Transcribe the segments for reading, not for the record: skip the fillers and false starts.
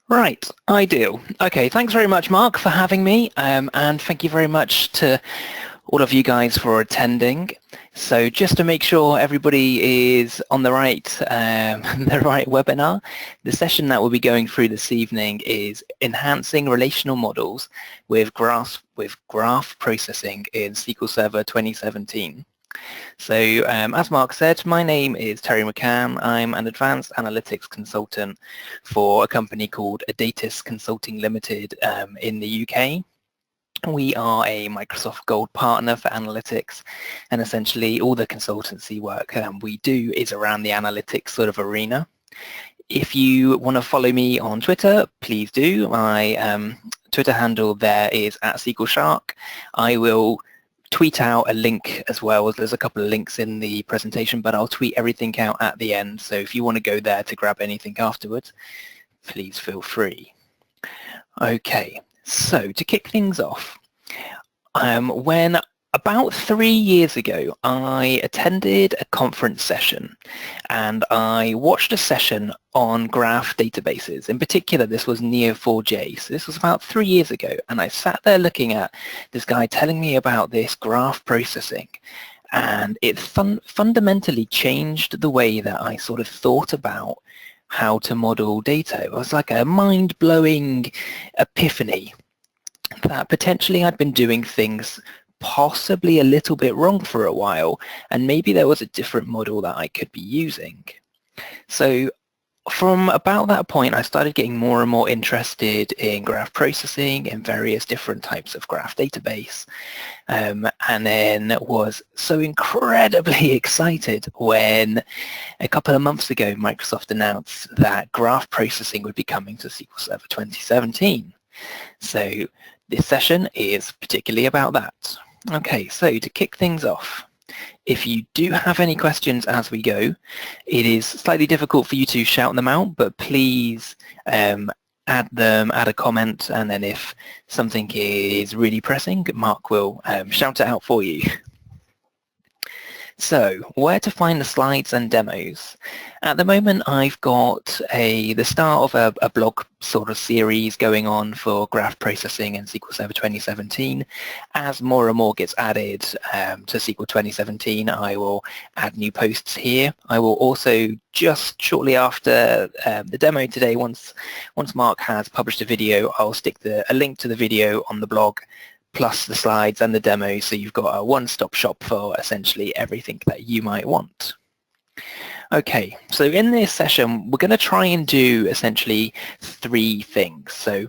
Right, ideal. Okay, thanks very much, Mark, for having me, and thank you very much to all of you guys for attending. So just to make sure everybody is on the right, the right webinar, the session that we'll be going through this evening is enhancing relational models with graph processing in SQL Server 2017. So as Mark said, my name is Terry McCann. I'm an advanced analytics consultant for a company called Adatis Consulting Limited in the UK. We are a Microsoft Gold partner for analytics, and essentially all the consultancy work we do is around the analytics sort of arena. If you want to follow me on Twitter, please do. My Twitter handle there is @SQLShark. I will tweet out a link as well. There's a couple of links in the presentation, but I'll tweet everything out at the end. So if you want to go there to grab anything afterwards, please feel free. Okay, so to kick things off, when about 3 years ago, I attended a conference session and I watched a session on graph databases. In particular, this was Neo4j. So this was about 3 years ago, and I sat there looking at this guy telling me about this graph processing, and it fundamentally changed the way that I sort of thought about how to model data. It was like a mind-blowing epiphany that potentially I'd been doing things possibly a little bit wrong for a while, and maybe there was a different model that I could be using. So from about that point, I started getting more and more interested in graph processing and various different types of graph database, and then was so incredibly excited when a couple of months ago Microsoft announced that graph processing would be coming to SQL Server 2017. So this session is particularly about that. Okay, so to kick things off, if you do have any questions as we go, it is slightly difficult for you to shout them out, but please add a comment, and then if something is really pressing, Mark will shout it out for you. So where to find the slides and demos? At the moment, I've got the start of a blog sort of series going on for graph processing in SQL Server 2017. As more and more gets added to SQL 2017, I will add new posts here. I will also, just shortly after the demo today, once Mark has published a video, I'll stick a link to the video on the blog, plus the slides and the demo, so you've got a one-stop shop for essentially everything that you might want. Okay, so in this session, we're going to try and do essentially 3 things. So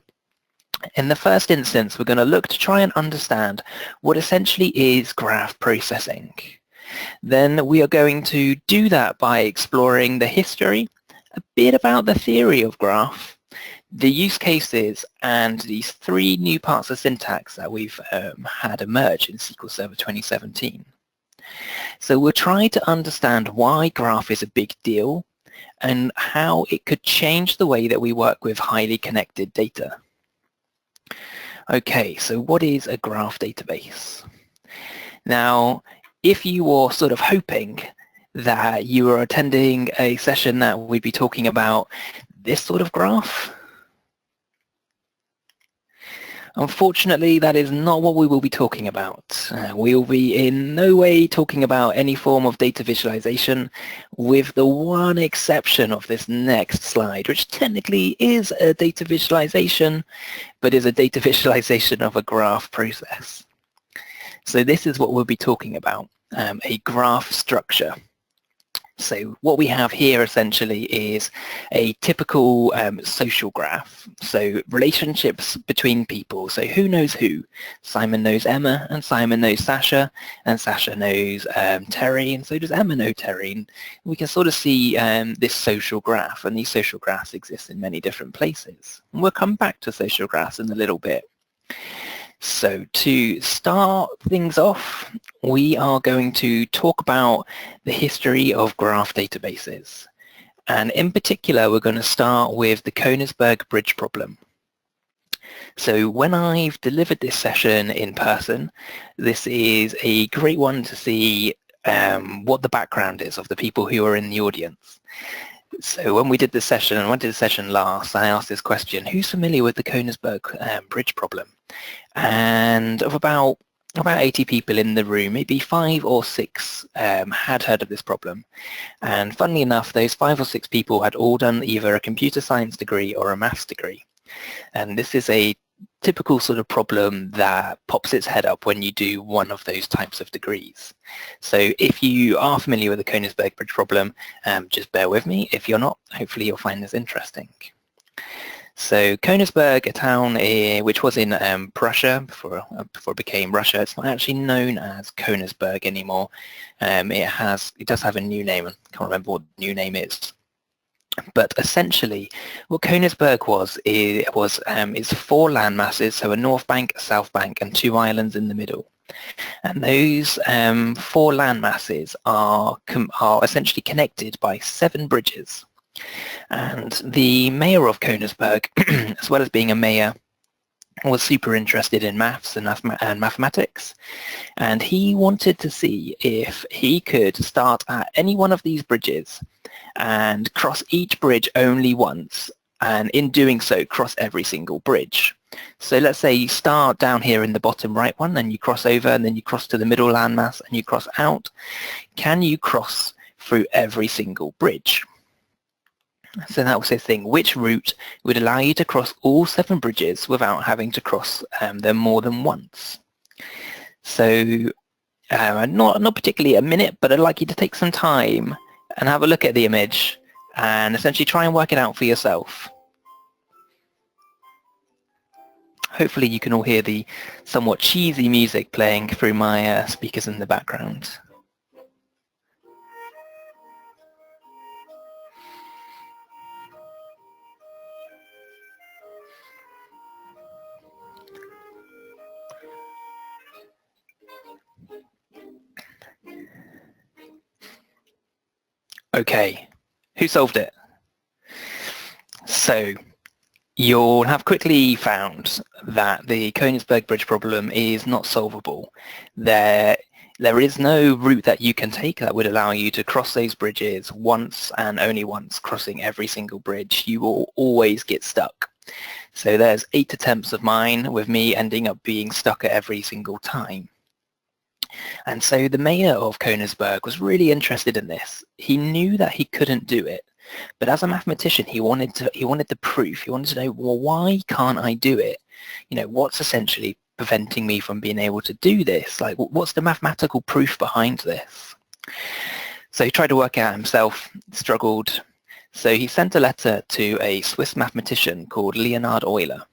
in the first instance, we're going to look to try and understand what essentially is graph processing. Then we are going to do that by exploring the history, a bit about the theory of graph, the use cases, and these 3 new parts of syntax that we've had emerge in SQL Server 2017. So we'll try to understand why graph is a big deal and how it could change the way that we work with highly connected data. Okay, so what is a graph database? Now, if you were sort of hoping that you were attending a session that we'd be talking about this sort of graph, unfortunately, that is not what we will be talking about. We will be in no way talking about any form of data visualization, with the one exception of this next slide, which technically is a data visualization, but is a data visualization of a graph process. So this is what we'll be talking about, a graph structure. So what we have here essentially is a typical social graph. So relationships between people. So who knows who? Simon knows Emma, and Simon knows Sasha, and Sasha knows Terry, and so does Emma know Terry. And we can sort of see this social graph, and these social graphs exist in many different places. And we'll come back to social graphs in a little bit. So to start things off, we are going to talk about the history of graph databases. And in particular, we're going to start with the Königsberg Bridge problem. So when I've delivered this session in person, this is a great one to see what the background is of the people who are in the audience. So when we did the session, and when I did the session last, I asked this question: who's familiar with the Königsberg bridge problem? And of about 80 people in the room, maybe 5 or 6 had heard of this problem. And funnily enough, those 5 or 6 people had all done either a computer science degree or a maths degree. And this is a typical sort of problem that pops its head up when you do one of those types of degrees. So if you are familiar with the Königsberg bridge problem, just bear with me. If you're not, hopefully you'll find this interesting. So Königsberg, a town which was in Prussia before it became Russia, it's not actually known as Königsberg anymore. It does have a new name. I can't remember what the new name is. But essentially, what Königsberg is 4 land masses, so a north bank, a south bank, and 2 islands in the middle. And those 4 land masses are essentially connected by 7 bridges. And the mayor of Königsberg, as well as being a mayor, was super interested in maths and mathematics, and he wanted to see if he could start at any one of these bridges and cross each bridge only once, and in doing so cross every single bridge. So let's say you start down here in the bottom right one, then you cross over, and then you cross to the middle landmass and you cross out. Can you cross through every single bridge? So that was his thing. Which route would allow you to cross all 7 bridges without having to cross them more than once? So not particularly a minute, but I'd like you to take some time and have a look at the image and essentially try and work it out for yourself. Hopefully you can all hear the somewhat cheesy music playing through my speakers in the background. Okay, who solved it? So you'll have quickly found that the Königsberg bridge problem is not solvable. There is no route that you can take that would allow you to cross those bridges once and only once, crossing every single bridge. You will always get stuck. So there's 8 attempts of mine with me ending up being stuck at every single time. And so the mayor of Königsberg was really interested in this. He knew that he couldn't do it, but as a mathematician, he wanted the proof. He wanted to know, well, why can't I do it? You know, what's essentially preventing me from being able to do this? Like, what's the mathematical proof behind this? So he tried to work it out himself, struggled. So he sent a letter to a Swiss mathematician called Leonardo Euler.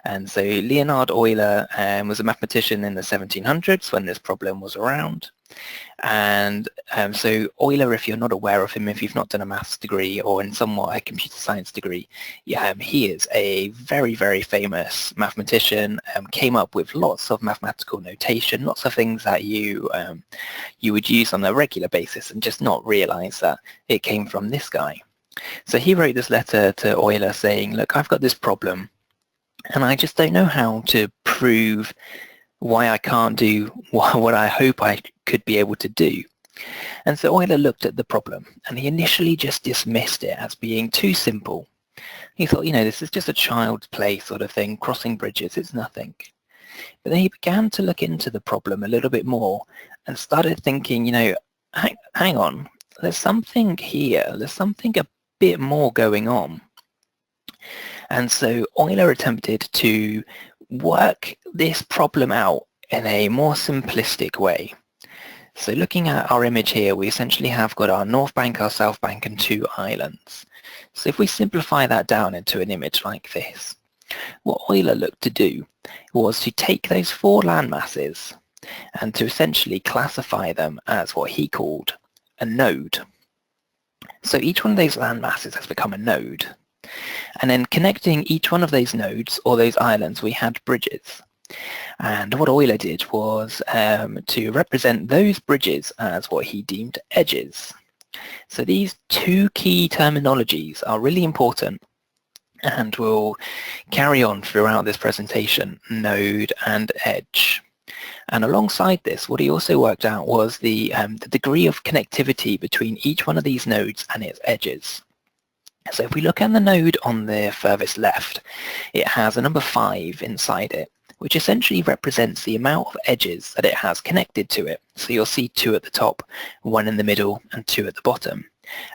And so Leonardo Euler was a mathematician in the 1700s when this problem was around. And so Euler, if you're not aware of him, if you've not done a maths degree or in somewhat a computer science degree, he is a very, very famous mathematician, came up with lots of mathematical notation, lots of things that you would use on a regular basis and just not realize that it came from this guy. So he wrote this letter to Euler saying, look, I've got this problem, and I just don't know how to prove why I can't do what I hope I could be able to do. And so Euler looked at the problem, and he initially just dismissed it as being too simple. He thought, you know, this is just a child's play sort of thing, crossing bridges, it's nothing. But then he began to look into the problem a little bit more and started thinking, you know, hang on, there's something here, there's something a bit more going on. And so Euler attempted to work this problem out in a more simplistic way. So looking at our image here, we essentially have got our north bank, our south bank, and 2 islands. So if we simplify that down into an image like this, what Euler looked to do was to take those 4 land masses and to essentially classify them as what he called a node. So each one of those land masses has become a node. And then connecting each one of those nodes or those islands, we had bridges. And what Euler did was to represent those bridges as what he deemed edges. So these 2 key terminologies are really important and will carry on throughout this presentation, node and edge. And alongside this, what he also worked out was the degree of connectivity between each one of these nodes and its edges. So if we look at the node on the furthest left, it has a number 5 inside it, which essentially represents the amount of edges that it has connected to it. So you'll see 2 at the top, 1 in the middle, and 2 at the bottom.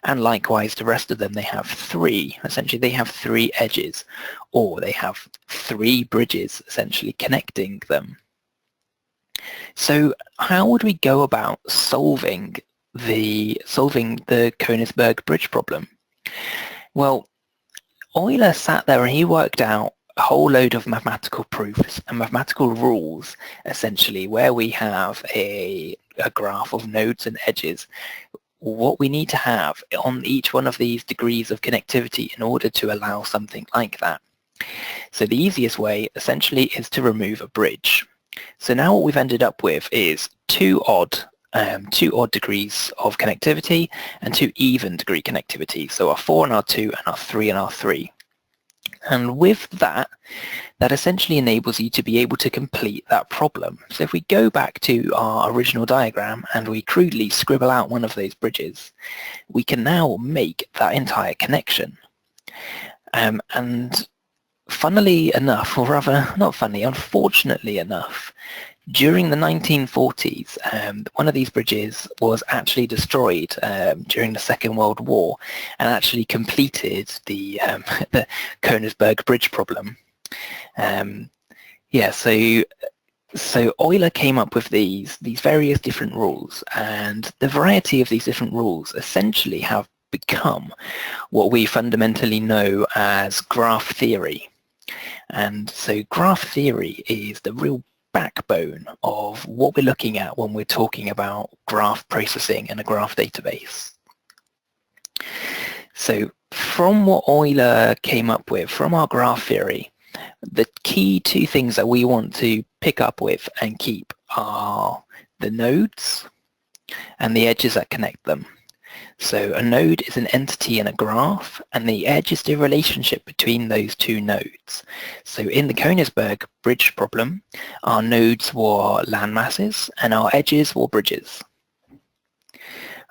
And likewise, the rest of them, they have 3. Essentially, they have 3 edges, or they have 3 bridges, essentially connecting them. So how would we go about solving the Königsberg bridge problem? Well, Euler sat there and he worked out a whole load of mathematical proofs and mathematical rules, essentially, where we have a graph of nodes and edges, what we need to have on each one of these degrees of connectivity in order to allow something like that. So the easiest way, essentially, is to remove a bridge. So now what we've ended up with is two odd degrees of connectivity and 2 even degree connectivity. So our 4 and our 2 and our 3 and our 3. And with that, that essentially enables you to be able to complete that problem. So if we go back to our original diagram and we crudely scribble out one of those bridges, we can now make that entire connection. And funnily enough, or rather not funny, unfortunately enough, during the 1940s, one of these bridges was actually destroyed during the Second World War and actually completed the Königsberg bridge problem. Yeah, so Euler came up with these various different rules, and the variety of these different rules essentially have become what we fundamentally know as graph theory. And so graph theory is the real backbone of what we're looking at when we're talking about graph processing in a graph database. So from what Euler came up with, from our graph theory, the key 2 things that we want to pick up with and keep are the nodes and the edges that connect them. So a node is an entity in a graph, and the edge is the relationship between those 2 nodes. So in the Königsberg bridge problem, our nodes were landmasses and our edges were bridges.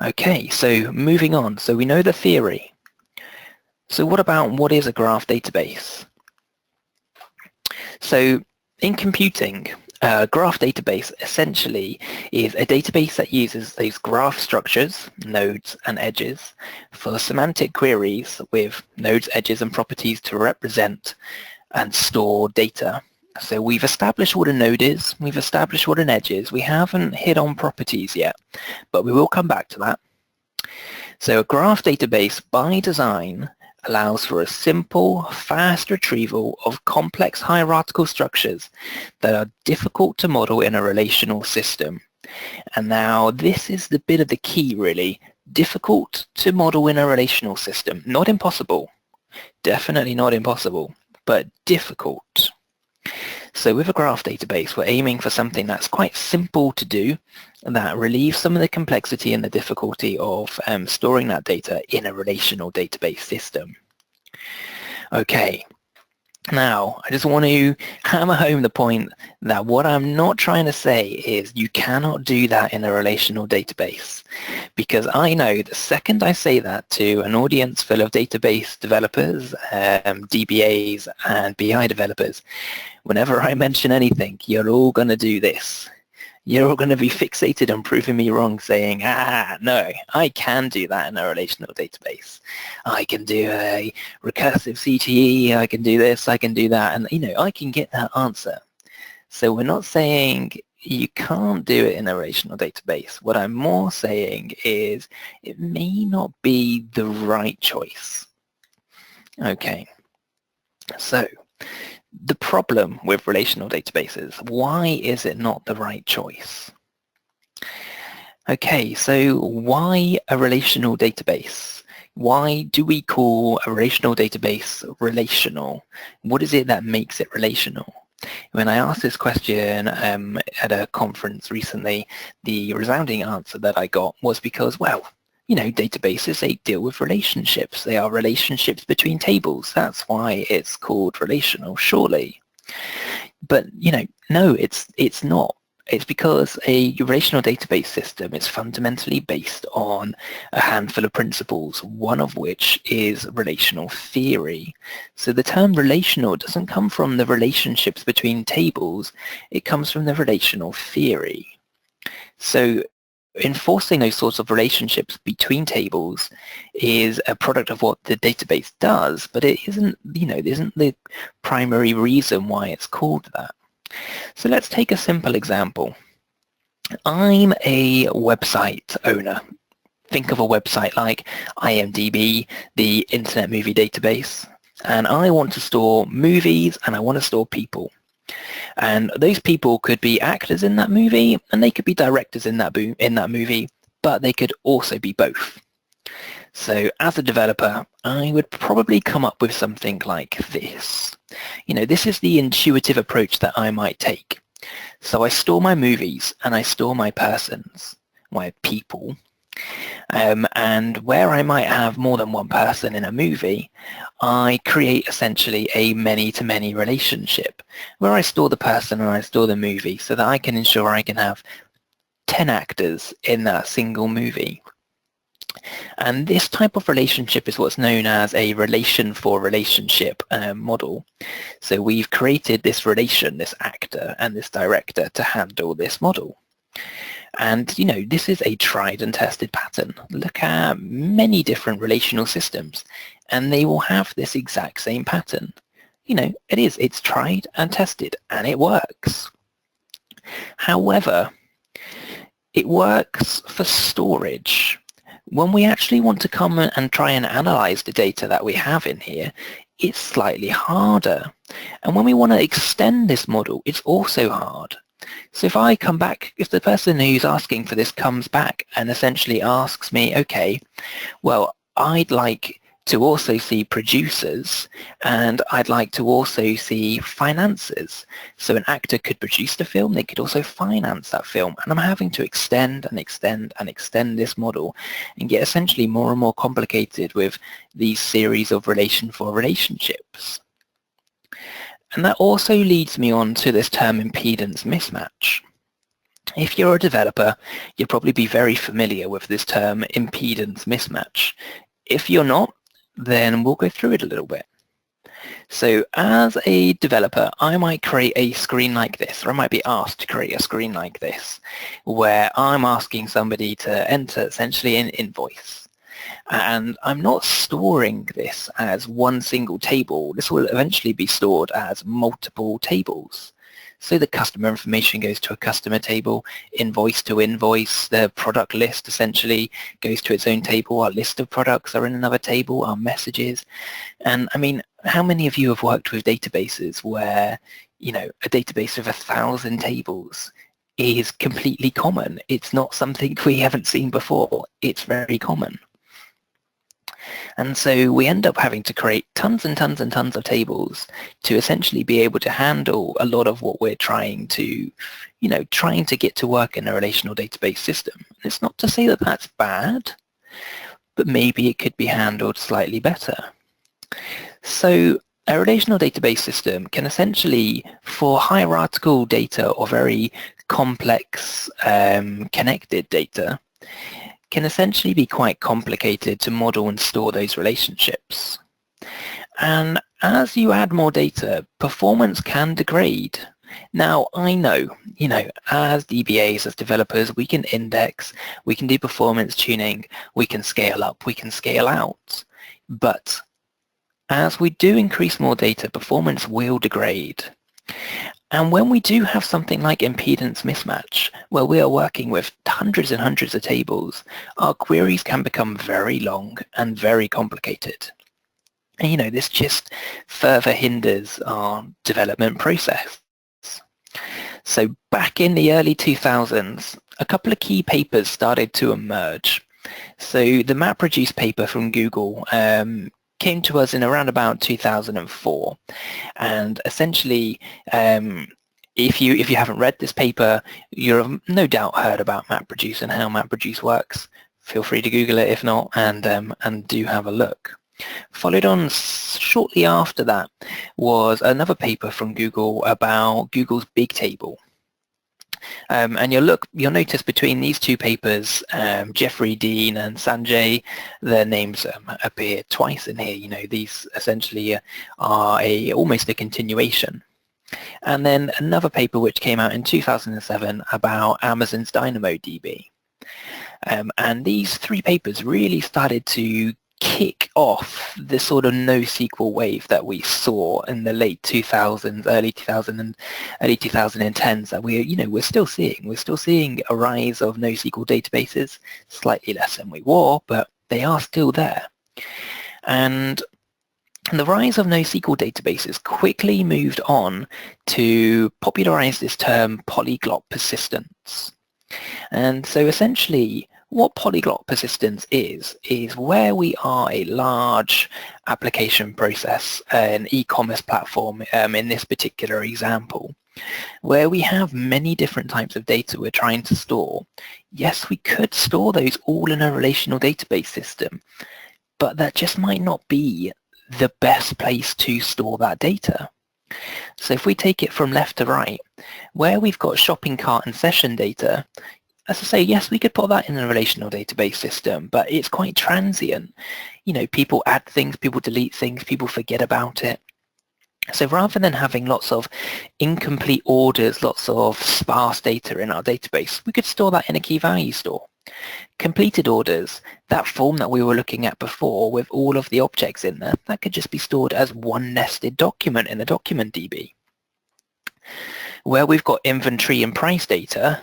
Okay, so moving on. So we know the theory. So what is a graph database? So in computing, a graph database essentially is a database that uses those graph structures, nodes and edges, for semantic queries with nodes, edges and properties to represent and store data. So we've established what a node is, we've established what an edge is, we haven't hit on properties yet, but we will come back to that. So a graph database by design allows for a simple, fast retrieval of complex hierarchical structures that are difficult to model in a relational system. And now this is the bit of the key, really. Difficult to model in a relational system. Not impossible. Definitely not impossible, but difficult. So with a graph database, we're aiming for something that's quite simple to do, that relieves some of the complexity and the difficulty of storing that data in a relational database system. Okay, now I just want to hammer home the point that what I'm not trying to say is you cannot do that in a relational database, because I know the second I say that to an audience full of database developers, DBAs and BI developers, whenever I mention anything, you're all going to do this. You're all going to be fixated on proving me wrong, saying, no, I can do that in a relational database. I can do a recursive CTE, I can do this, I can do that, and I can get that answer. So we're not saying you can't do it in a relational database. What I'm more saying is it may not be the right choice. Okay, so the problem with relational databases, why is it not the right choice? Okay, so why a relational database? Why do we call a relational database relational? What is it that makes it relational? When I asked this question at a conference recently, the resounding answer that I got was because, well, databases, they deal with relationships. They are relationships between tables. That's why it's called relational, surely. But, no, it's not. it's because a relational database system is fundamentally based on a handful of principles, one of which is relational theory. So the term relational doesn't come from the relationships between tables, it comes from the relational theory. So enforcing those sorts of relationships between tables is a product of what the database does, but it isn't, it isn't the primary reason why it's called that. So let's take a simple example. I'm a website owner. Think of a website like IMDB, the Internet Movie Database, and I want to store movies and I want to store people. And those people could be actors in that movie and they could be directors in that movie, but they could also be both. So as a developer, I would probably come up with something like this. This is the intuitive approach that I might take. So I store my movies and I store my persons, my people. And where I might have more than one person in a movie, I create essentially a many-to-many relationship where I store the person and I store the movie so that I can ensure I can have 10 actors in that single movie. And this type of relationship is what's known as a relation for relationship model. So we've created this relation, this actor and this director to handle this model. And, this is a tried and tested pattern. Look at many different relational systems and they will have this exact same pattern. It's tried and tested and it works. However, it works for storage. When we actually want to come and try and analyze the data that we have in here, it's slightly harder. And when we want to extend this model, it's also hard. So if I come back, if the person who's asking for this comes back and essentially asks me, okay, well, I'd like to also see producers and I'd like to also see financiers. So an actor could produce the film, they could also finance that film, and I'm having to extend and extend and extend this model and get essentially more and more complicated with these series of relation for relationships. And that also leads me on to this term impedance mismatch. If you're a developer, you'll probably be very familiar with this term impedance mismatch. If you're not, then we'll go through it a little bit. So as a developer, I might create a screen like this, or I might be asked to create a screen like this, where I'm asking somebody to enter essentially an invoice. And I'm not storing this as one single table. This will eventually be stored as multiple tables. So the customer information goes to a customer table, invoice to invoice, the product list essentially goes to its own table, our list of products are in another table, our messages. And I mean, how many of you have worked with databases where, a database of 1,000 tables is completely common? It's not something we haven't seen before. It's very common. And so we end up having to create tons and tons and tons of tables to essentially be able to handle a lot of what we're trying to get to work in a relational database system. And it's not to say that that's bad, but maybe it could be handled slightly better. So a relational database system can essentially, for hierarchical data or very complex connected data, can essentially be quite complicated to model and store those relationships. And as you add more data, performance can degrade. Now, I know, as DBAs, as developers, we can index, we can do performance tuning, we can scale up, we can scale out. But as we do increase more data, performance will degrade. And when we do have something like impedance mismatch, where we are working with hundreds and hundreds of tables, our queries can become very long and very complicated. And this just further hinders our development process. So back in the early 2000s, a couple of key papers started to emerge. So the MapReduce paper from Google came to us in around about 2004, and essentially if you haven't read this paper, you've no doubt heard about MapReduce and how MapReduce works. Feel free to Google it if not, and do have a look. Followed on shortly after that was another paper from Google about Google's Big Table. And you'll notice between these two papers, Jeffrey Dean and Sanjay, their names appear twice in here. You know, these essentially are almost a continuation. And then another paper which came out in 2007 about Amazon's DynamoDB. And these three papers really started to kick off the sort of NoSQL wave that we saw in the late 2000s, early 2000s, and early 2010s that we're still seeing. We're still seeing a rise of NoSQL databases, slightly less than we were, but they are still there. And the rise of NoSQL databases quickly moved on to popularize this term polyglot persistence. And so essentially what polyglot persistence is where we are a large application process, an e-commerce platform in this particular example, where we have many different types of data we're trying to store. Yes, we could store those all in a relational database system, but that just might not be the best place to store that data. So if we take it from left to right, where we've got shopping cart and session data, as I say, yes, we could put that in a relational database system, but it's quite transient. You know, people add things, people delete things, people forget about it. So rather than having lots of incomplete orders, lots of sparse data in our database, we could store that in a key value store. Completed orders, that form that we were looking at before with all of the objects in there, that could just be stored as one nested document in the document DB. Where we've got inventory and price data,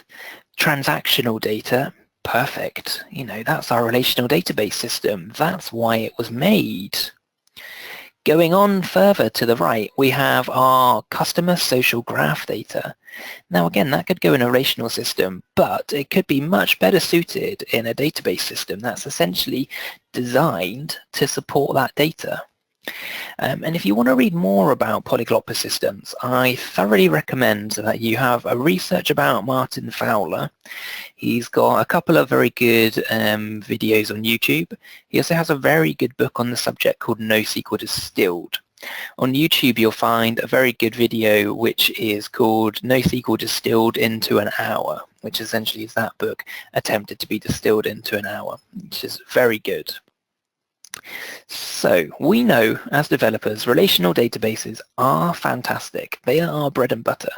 transactional data, perfect. You know, that's our relational database system. That's why it was made. Going on further to the right, we have our customer social graph data. Now again, that could go in a relational system, but it could be much better suited in a database system that's essentially designed to support that data. And if you want to read more about polyglot persistence, I thoroughly recommend that you have a research about Martin Fowler. He's got a couple of very good videos on YouTube. He also has a very good book on the subject called NoSQL Distilled. On YouTube, you'll find a very good video which is called NoSQL Distilled into an Hour, which essentially is that book attempted to be distilled into an hour, which is very good. So we know as developers, relational databases are fantastic. They are our bread and butter.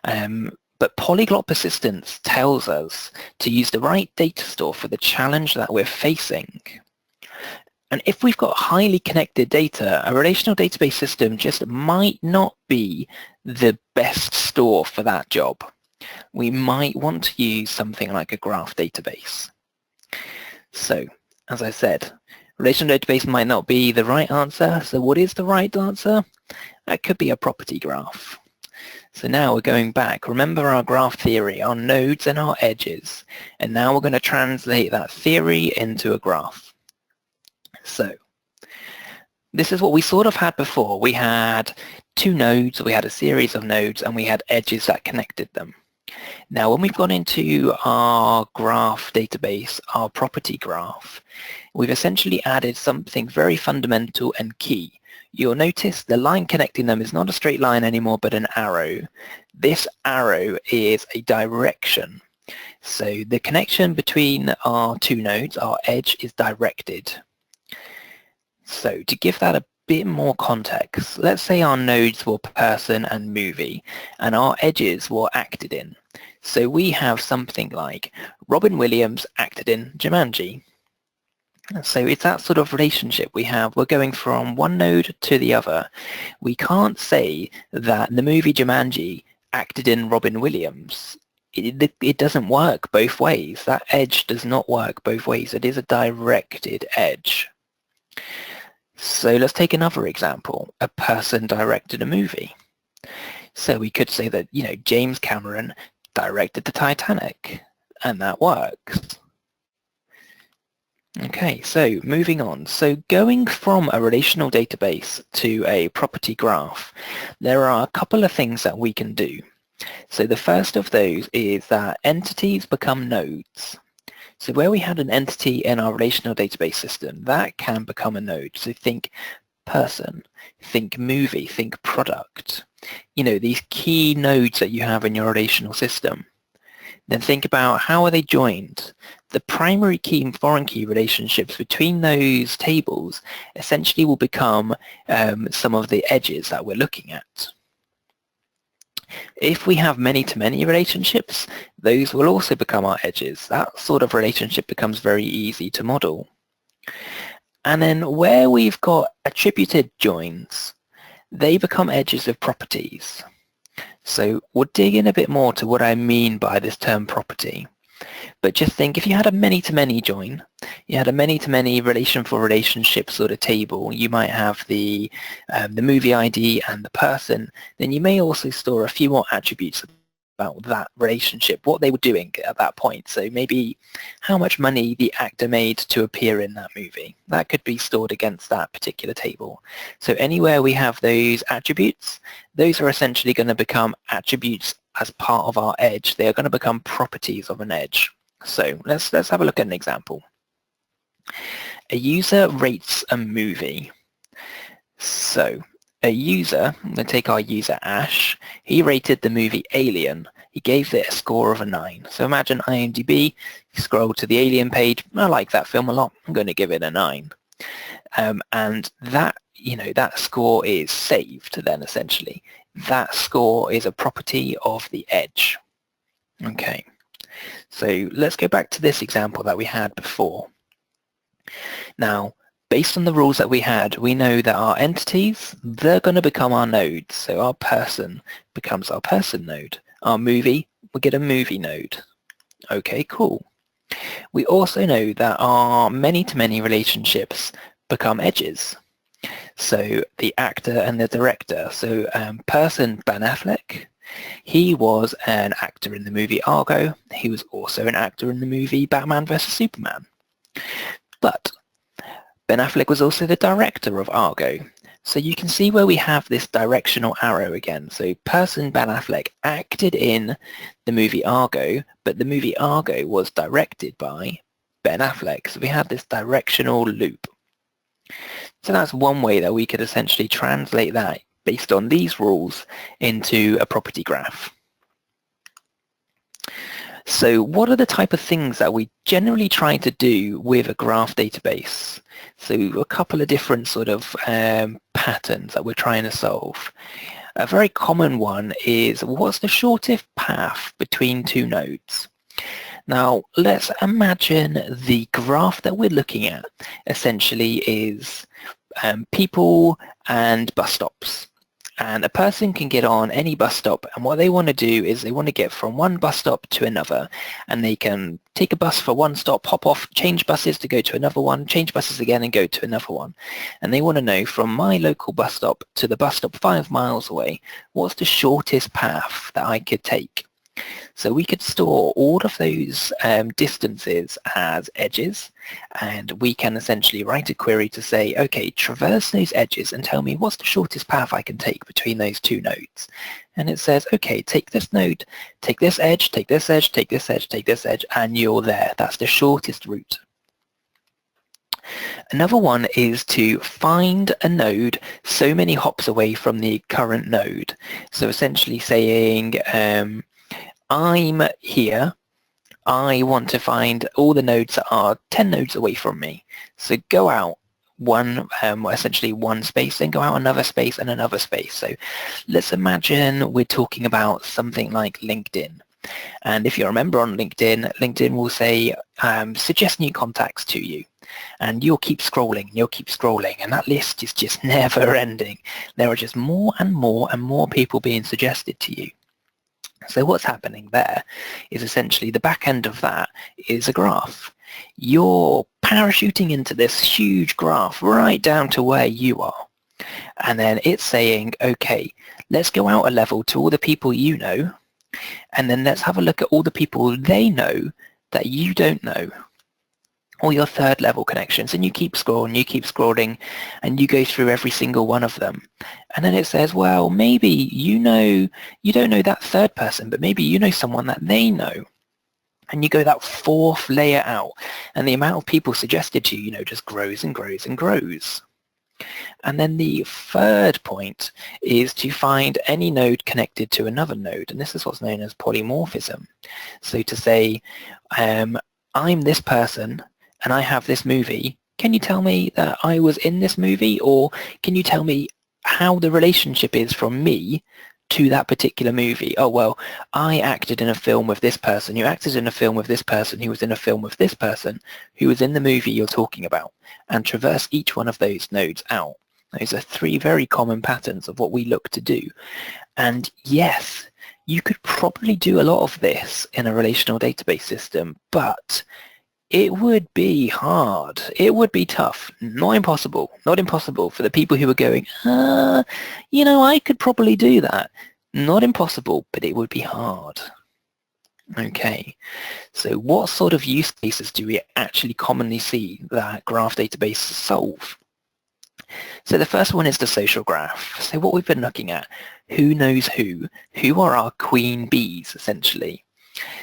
But polyglot persistence tells us to use the right data store for the challenge that we're facing. And if we've got highly connected data, a relational database system just might not be the best store for that job. We might want to use something like a graph database. So, as I said, relational database might not be the right answer. So what is the right answer? That could be a property graph. So now we're going back. Remember our graph theory, our nodes and our edges. And now we're going to translate that theory into a graph. So this is what we sort of had before. We had two nodes, we had a series of nodes, and we had edges that connected them. Now when we've gone into our graph database, our property graph, we've essentially added something very fundamental and key. You'll notice the line connecting them is not a straight line anymore, but an arrow. This arrow is a direction. So the connection between our two nodes, our edge, is directed. So to give that a bit more context, let's say our nodes were person and movie, and our edges were acted in. So we have something like Robin Williams acted in Jumanji. So it's that sort of relationship we have. We're going from one node to the other. We can't say that the movie Jumanji acted in Robin Williams. It doesn't work both ways. That edge does not work both ways. It is a directed edge. So let's take another example. A person directed a movie. So we could say that, you know, James Cameron directed the Titanic, and that works. Okay, so moving on. So going from a relational database to a property graph, there are a couple of things that we can do. So the first of those is that entities become nodes. So where we had an entity in our relational database system, that can become a node. So think person, think movie, think product. these key nodes that you have in your relational system, then think about how are they joined. The primary key and foreign key relationships between those tables essentially will become some of the edges that we're looking at. If we have many-to-many relationships, those will also become our edges. That sort of relationship becomes very easy to model. And then where we've got attributed joins, they become edges of properties. So we'll dig in a bit more to what I mean by this term property. But just think, if you had a many-to-many join, you had a many-to-many relation for relationship sort of table, you might have the movie ID and the person, then you may also store a few more attributes about that relationship, what they were doing at that point. So maybe how much money the actor made to appear in that movie. That could be stored against that particular table. So anywhere we have those attributes, those are essentially going to become attributes as part of our edge. They are going to become properties of an edge. So let's have a look at an example. A user rates a movie. So a user, I'm going to take our user Ash, he rated the movie Alien. He gave it a score of a 9. So imagine IMDB, you scroll to the Alien page, I like that film a lot, I'm going to give it a 9. And that, that score is saved then essentially. That score is a property of the edge. Okay, so let's go back to this example that we had before. Now, based on the rules that we had, we know that our entities, they're going to become our nodes. So our person becomes our person node. Our movie, we get a movie node. Okay, cool. We also know that our many-to-many relationships become edges. So the actor and the director. So person Ben Affleck, he was an actor in the movie Argo. He was also an actor in the movie Batman vs. Superman. But Ben Affleck was also the director of Argo. So you can see where we have this directional arrow again. So person Ben Affleck acted in the movie Argo, but the movie Argo was directed by Ben Affleck. So we have this directional loop. So that's one way that we could essentially translate that based on these rules into a property graph. So what are the type of things that we generally try to do with a graph database? So a couple of different sort of patterns that we're trying to solve. A very common one is, what's the shortest path between two nodes? Now let's imagine the graph that we're looking at essentially is people and bus stops. And a person can get on any bus stop, and what they want to do is they want to get from one bus stop to another, and they can take a bus for one stop, hop off, change buses to go to another one, change buses again and go to another one. And they want to know, from my local bus stop to the bus stop 5 miles away, what's the shortest path that I could take? So we could store all of those distances as edges, and we can essentially write a query to say, okay, traverse those edges and tell me what's the shortest path I can take between those two nodes. And it says, okay, take this node, take this edge, take this edge, take this edge, take this edge, and you're there. That's the shortest route. Another one is to find a node so many hops away from the current node. So essentially saying, I'm here, I want to find all the nodes that are 10 nodes away from me. So go out essentially one space, then go out another space and another space. So let's imagine we're talking about something like LinkedIn. And if you remember on LinkedIn will say, suggest new contacts to you. And you'll keep scrolling, and that list is just never ending. There are just more and more and more people being suggested to you. So what's happening there is essentially the back end of that is a graph. You're parachuting into this huge graph right down to where you are. And then it's saying, okay, let's go out a level to all the people you know, and then let's have a look at all the people they know that you don't know, all your third level connections. And you keep scrolling, and you go through every single one of them. And then it says, well, maybe you don't know that third person, but maybe you know someone that they know. And you go that fourth layer out, and the amount of people suggested to you, just grows and grows and grows. And then the third point is to find any node connected to another node, and this is what's known as polymorphism. So to say, I'm this person and I have this movie, can you tell me that I was in this movie, or can you tell me how the relationship is from me to that particular movie? Oh, well, I acted in a film with this person, you acted in a film with this person, who was in a film with this person, who was in the movie you're talking about, and traverse each one of those nodes out. Those are three very common patterns of what we look to do. And yes, you could probably do a lot of this in a relational database system, but it would be hard. It would be tough. Not impossible. Not impossible for the people who are going, I could probably do that. Not impossible, but it would be hard. Okay, so what sort of use cases do we actually commonly see that graph databases solve? So the first one is the social graph. So what we've been looking at, who knows who are our queen bees, essentially.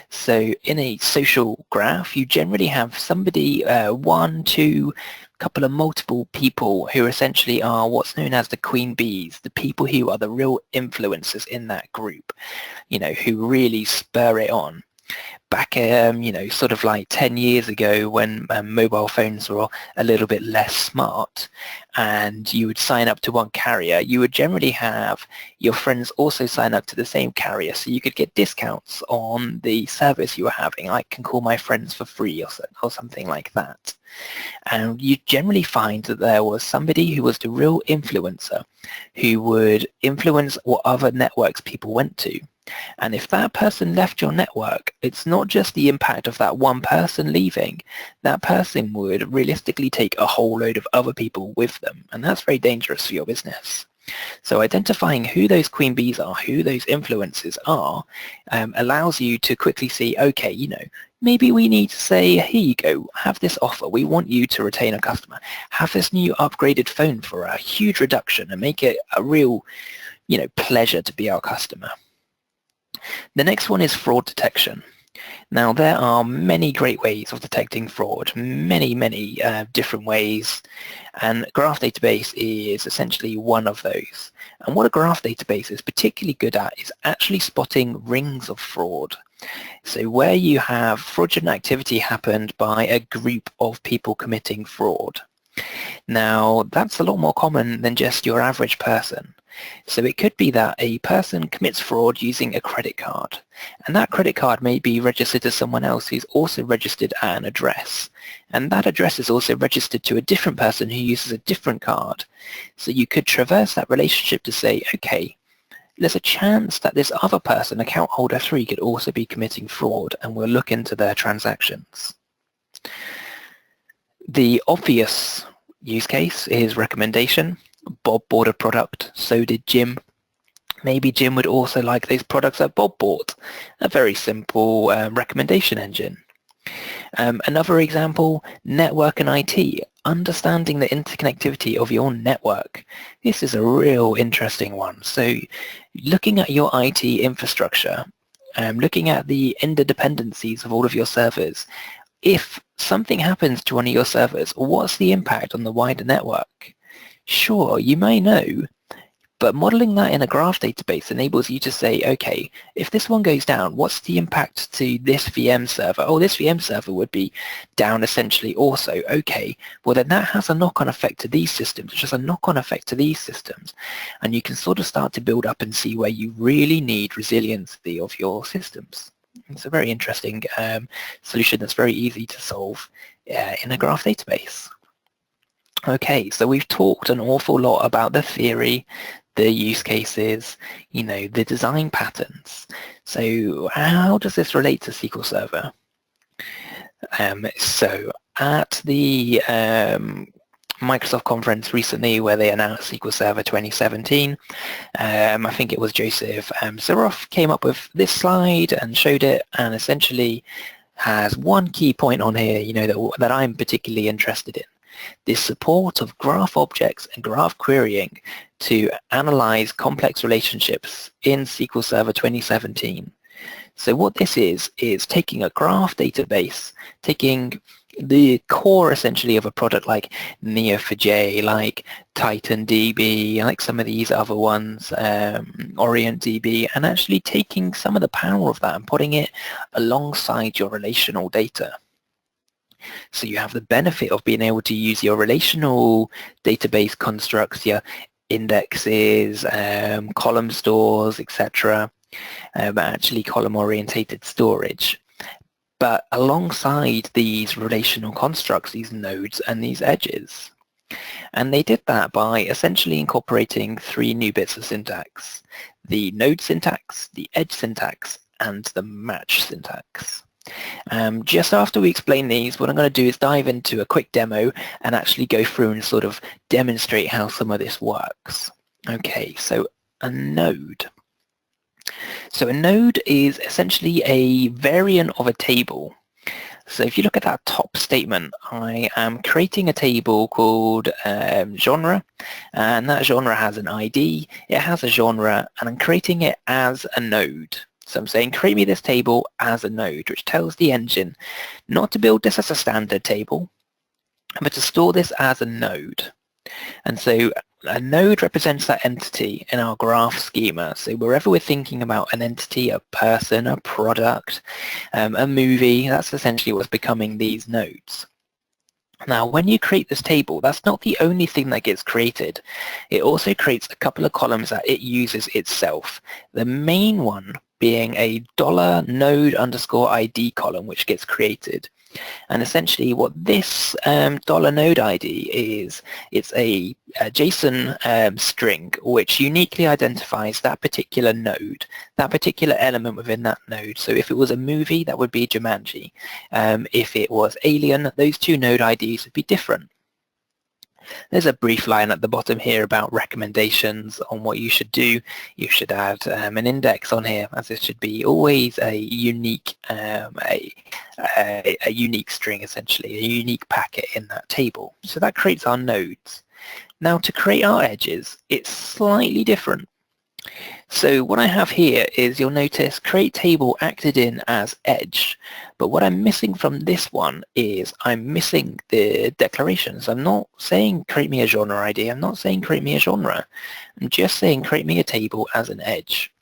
So in a social graph, you generally have somebody, one, two, couple of multiple people who essentially are what's known as the queen bees, the people who are the real influencers in that group, who really spur it on. Back, sort of like 10 years ago when mobile phones were a little bit less smart and you would sign up to one carrier, you would generally have your friends also sign up to the same carrier so you could get discounts on the service you were having. I can call my friends for free or something like that. And you generally find that there was somebody who was the real influencer who would influence what other networks people went to. And if that person left your network, it's not just the impact of that one person leaving. That person would realistically take a whole load of other people with them, and that's very dangerous for your business. So identifying who those queen bees are, who those influencers are, allows you to quickly see, okay, maybe we need to say, here you go, have this offer. We want you to retain a customer. Have this new upgraded phone for a huge reduction and make it a real, pleasure to be our customer. The next one is fraud detection. Now, there are many great ways of detecting fraud, many different ways, and graph database is essentially one of those. And what a graph database is particularly good at is actually spotting rings of fraud. So where you have fraudulent activity happened by a group of people committing fraud. Now, that's a lot more common than just your average person. So it could be that a person commits fraud using a credit card, and that credit card may be registered to someone else who's also registered at an address, and that address is also registered to a different person who uses a different card. So you could traverse that relationship to say, okay, there's a chance that this other person, account holder 3, could also be committing fraud, and we'll look into their transactions. The obvious use case is recommendation. Bob bought a product, so did Jim. Maybe Jim would also like those products that Bob bought. A very simple recommendation engine. Another example, network and IT, understanding the interconnectivity of your network. This is a real interesting one. So looking at your IT infrastructure, looking at the interdependencies of all of your servers, if something happens to one of your servers, what's the impact on the wider network? Sure, you may know, but modeling that in a graph database enables you to say, okay, if this one goes down, what's the impact to this VM server? Oh, this VM server would be down essentially also. Okay, well then that has a knock-on effect to these systems, which has a knock-on effect to these systems. And you can sort of start to build up and see where you really need resiliency of your systems. It's a very interesting solution that's very easy to solve in a graph database. Okay, so we've talked an awful lot about the theory, the use cases, the design patterns. So how does this relate to SQL Server? So at the Microsoft conference recently where they announced SQL Server 2017, I think it was Joseph Siroff came up with this slide and showed it, and essentially has one key point on here, that I'm particularly interested in. This support of graph objects and graph querying to analyze complex relationships in SQL Server 2017. So what this is taking a graph database, taking the core essentially of a product like Neo4j, like TitanDB, like some of these other ones, OrientDB, and actually taking some of the power of that and putting it alongside your relational data. So you have the benefit of being able to use your relational database constructs, your indexes, column stores, etc., actually column-orientated storage. But alongside these relational constructs, these nodes and these edges. And they did that by essentially incorporating 3 new bits of syntax: the node syntax, the edge syntax, and the match syntax. Just after we explain these, what I'm going to do is dive into a quick demo and actually go through and sort of demonstrate how some of this works. Okay, so a node. So a node is essentially a variant of a table. So if you look at that top statement, I am creating a table called genre, and that genre has an ID, it has a genre, and I'm creating it as a node. So I'm saying create me this table as a node, which tells the engine not to build this as a standard table, but to store this as a node. And so a node represents that entity in our graph schema. So wherever we're thinking about an entity, a person, a product, a movie, that's essentially what's becoming these nodes. Now, when you create this table, that's not the only thing that gets created. It also creates a couple of columns that it uses itself. The main one being a $node_ID column, which gets created. And essentially what this $node ID is, it's a JSON string which uniquely identifies that particular node, that particular element within that node. So if it was a movie, that would be Jumanji. If it was Alien, those 2 node IDs would be different. There's a brief line at the bottom here about recommendations on what you should do. You should add an index on here, as this should be always a unique unique string, essentially, a unique packet in that table. So that creates our nodes. Now to create our edges, it's slightly different. So what I have here is, you'll notice create table acted in as edge, but what I'm missing from this one is I'm missing the declarations. I'm not saying create me a genre ID, I'm not saying create me a genre, I'm just saying create me a table as an edge.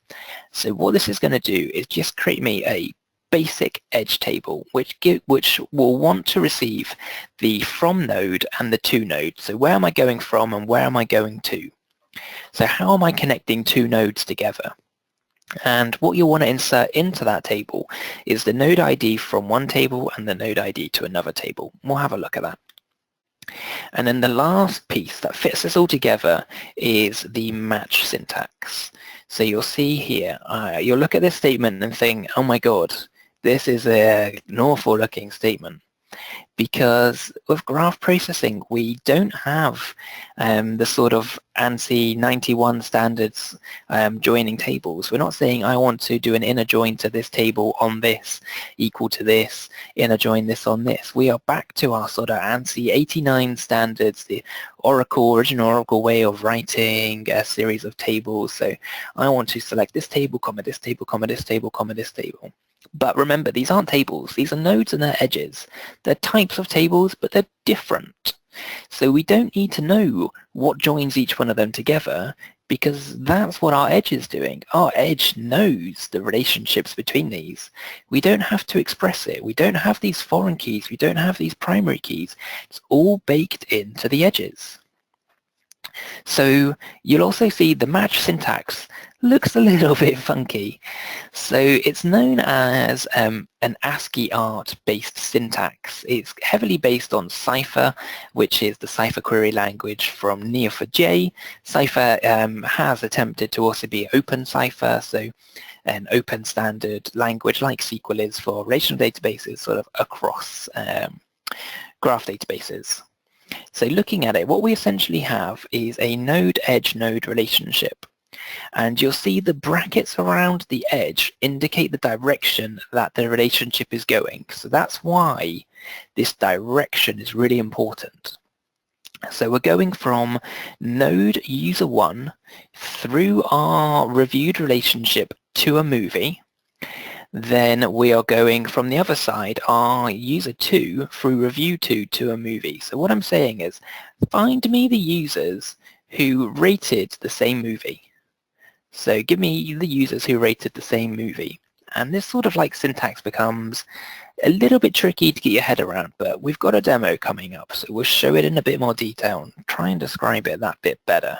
So what this is going to do is just create me a basic edge table which will want to receive the from node and the to node. So where am I going from and where am I going to? So how am I connecting 2 nodes together? And what you want to insert into that table is the node ID from one table and the node ID to another table. We'll have a look at that. And then the last piece that fits this all together is the match syntax. So you'll see here, you'll look at this statement and think, oh my god, this is an awful looking statement. Because with graph processing, we don't have the sort of ANSI 91 standards joining tables. We're not saying I want to do an inner join to this table on this equal to this, inner join this on this. We are back to our sort of ANSI 89 standards, the original Oracle way of writing a series of tables. So I want to select this table, comma, this table, comma, this table, comma, this table. But remember, these aren't tables. These are nodes and their edges. They're types of tables, but they're different. So we don't need to know what joins each one of them together, because that's what our edge is doing. Our edge knows the relationships between these. We don't have to express it. We don't have these foreign keys. We don't have these primary keys. It's all baked into the edges. So you'll also see the match syntax looks a little bit funky. So it's known as an ASCII art-based syntax. It's heavily based on Cypher, which is the Cypher query language from Neo4j. Cypher has attempted to also be open Cypher, so an open standard language like SQL is for relational databases sort of across graph databases. So looking at it, what we essentially have is a node-edge-node relationship. And you'll see the brackets around the edge indicate the direction that the relationship is going. So that's why this direction is really important. So we're going from node user 1 through our reviewed relationship to a movie. then we are going from the other side, our user2 through review2 to a movie. So what I'm saying is, find me the users who rated the same movie. So give me the users who rated the same movie. And this sort of like syntax becomes a little bit tricky to get your head around, but we've got a demo coming up, so we'll show it in a bit more detail and try and describe it that bit better.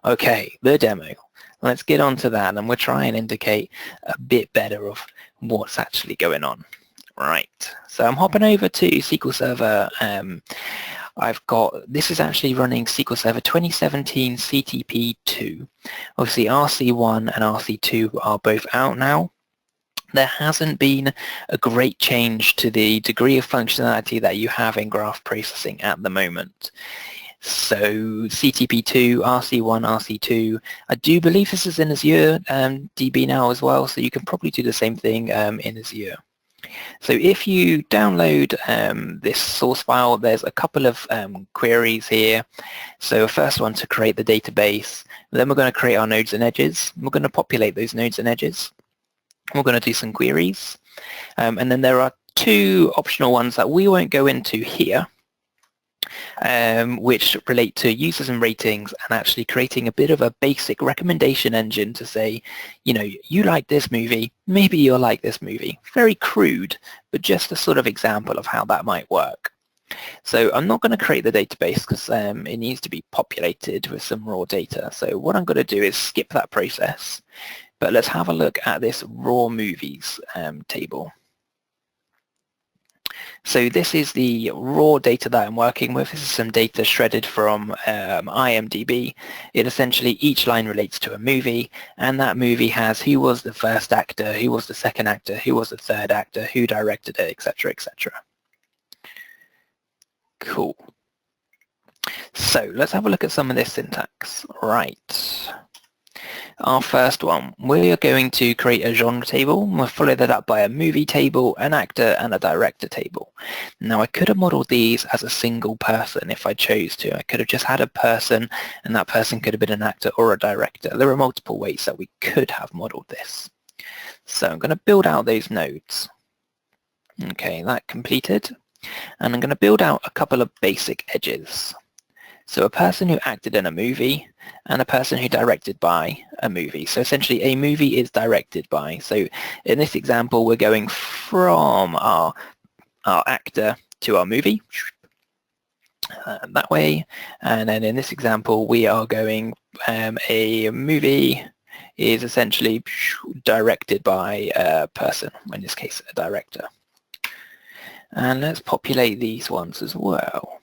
Okay, the demo. Let's get on to that, and we'll try and indicate a bit better of what's actually going on. Right, so I'm hopping over to SQL Server. This is actually running SQL Server 2017 CTP2. Obviously RC1 and RC2 are both out now. There hasn't been a great change to the degree of functionality that you have in graph processing at the moment. So CTP2, RC1, RC2, I do believe this is in Azure DB now as well, so you can probably do the same thing in Azure. So if you download this source file, there's a couple of queries here. So first one to create the database, then we're going to create our nodes and edges. We're going to populate those nodes and edges. We're going to do some queries. And then there are two optional ones that we won't go into here, which relate to users and ratings and actually creating a bit of a basic recommendation engine to say, you know, you like this movie, maybe you'll like this movie. Very crude, but just a sort of example of how that might work. So I'm not going to create the database because it needs to be populated with some raw data. So what I'm going to do is skip that process. But let's have a look at this raw movies table. So this is the raw data that I'm working with. This is some data shredded from IMDB. It essentially, each line relates to a movie, and that movie has who was the first actor, who was the second actor, who was the third actor, who directed it, etc., etc. Cool. So let's have a look at some of this syntax. Right. Our first one, we're going to create a genre table. We'll follow that up by a movie table, an actor, and a director table. Now, I could have modeled these as a single person if I chose to. I could have just had a person, and that person could have been an actor or a director. There are multiple ways that we could have modeled this. So I'm going to build out those nodes. Okay, that completed. And I'm going to build out a couple of basic edges. So a person who acted in a movie and a person who directed by a movie. So essentially a movie is directed by. So in this example, we're going from our actor to our movie that way. And then in this example, we are going, a movie is essentially directed by a person, in this case, a director. And let's populate these ones as well.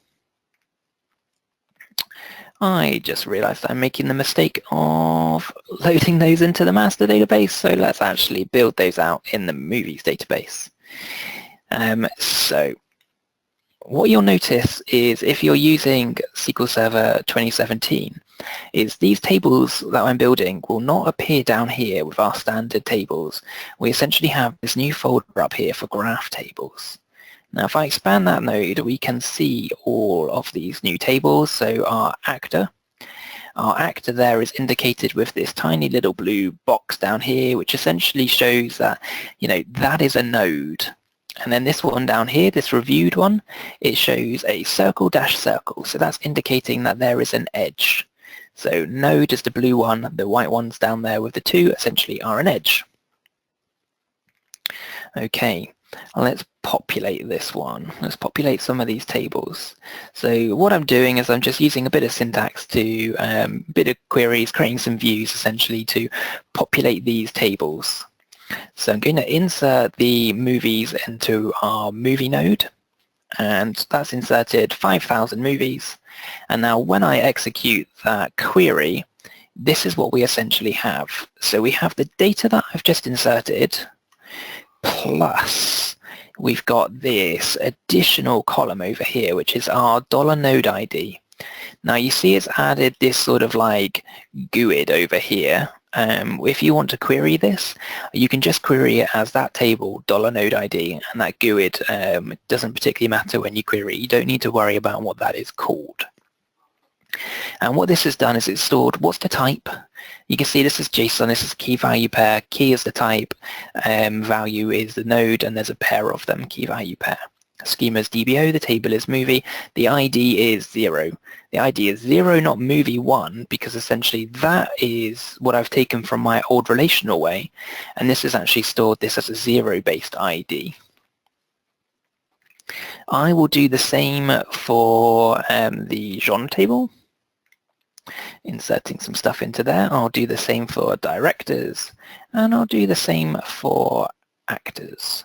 I just realized I'm making the mistake of loading those into the master database, so let's actually build those out in the movies database. So what you'll notice is if you're using SQL Server 2017, is these tables that I'm building will not appear down here with our standard tables. We essentially have this new folder up here for graph tables. Now, if I expand that node, we can see all of these new tables. So our actor there is indicated with this tiny little blue box down here, which essentially shows that, you know, that is a node. And then this one down here, this reviewed one, it shows a circle dash circle. So that's indicating that there is an edge. So node is the blue one, the white ones down there with the two essentially are an edge. Okay. Let's populate this one. Let's populate some of these tables. So what I'm doing is I'm just using a bit of syntax to, bit of queries, creating some views essentially to populate these tables. So I'm going to insert the movies into our movie node, and that's inserted 5,000 movies. And now when I execute that query, this is what we essentially have. So we have the data that I've just inserted, plus we've got this additional column over here, which is our $node ID. Now you see it's added this sort of like GUID over here. If you want to query this, you can just query it as that table, $node ID, and that GUID doesn't particularly matter when you query. You don't need to worry about what that is called. And what this has done is it's stored what's the type. You can see this is JSON, this is key value pair, key is the type, value is the node, and there's a pair of them, key value pair. Schema is DBO, the table is movie, the ID is 0. The ID is 0, not movie 1, because essentially that is what I've taken from my old relational way, and this is actually stored this as a 0-based ID. I will do the same for the genre table. Inserting some stuff into there. I'll do the same for directors, and I'll do the same for actors.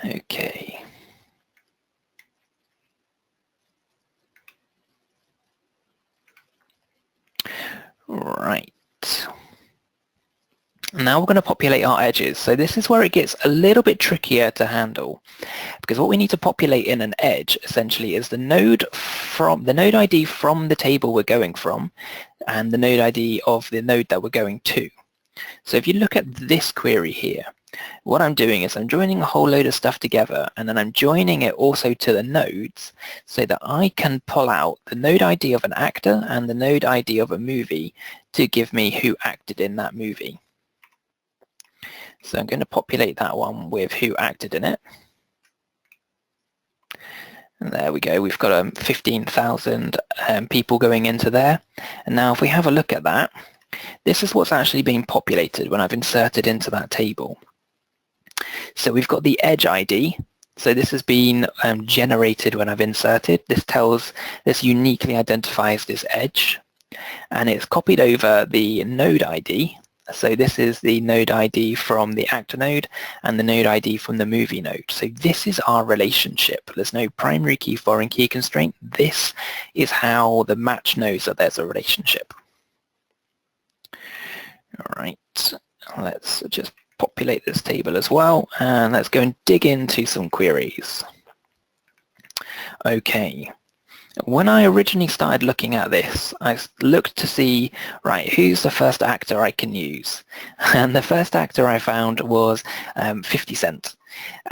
Okay. Right. Now we're going to populate our edges. So this is where it gets a little bit trickier to handle, because what we need to populate in an edge essentially is the node ID from the table we're going from and the node ID of the node that we're going to. So if you look at this query here, what I'm doing is I'm joining a whole load of stuff together, and then I'm joining it also to the nodes so that I can pull out the node ID of an actor and the node ID of a movie to give me who acted in that movie. So I'm going to populate that one with who acted in it. And there we go, we've got 15,000 people going into there. And now if we have a look at that, this is what's actually being populated when I've inserted into that table. So we've got the edge ID. So this has been generated when I've inserted. This uniquely identifies this edge. And it's copied over the node ID. So this is the node ID from the actor node and the node ID from the movie node. So this is our relationship. There's no primary key, foreign key constraint. This is how the match knows that there's a relationship. All right, let's just populate this table as well, and let's go and dig into some queries. Okay. When I originally started looking at this, I looked to see, right, who's the first actor I can use? And the first actor I found was 50 Cent.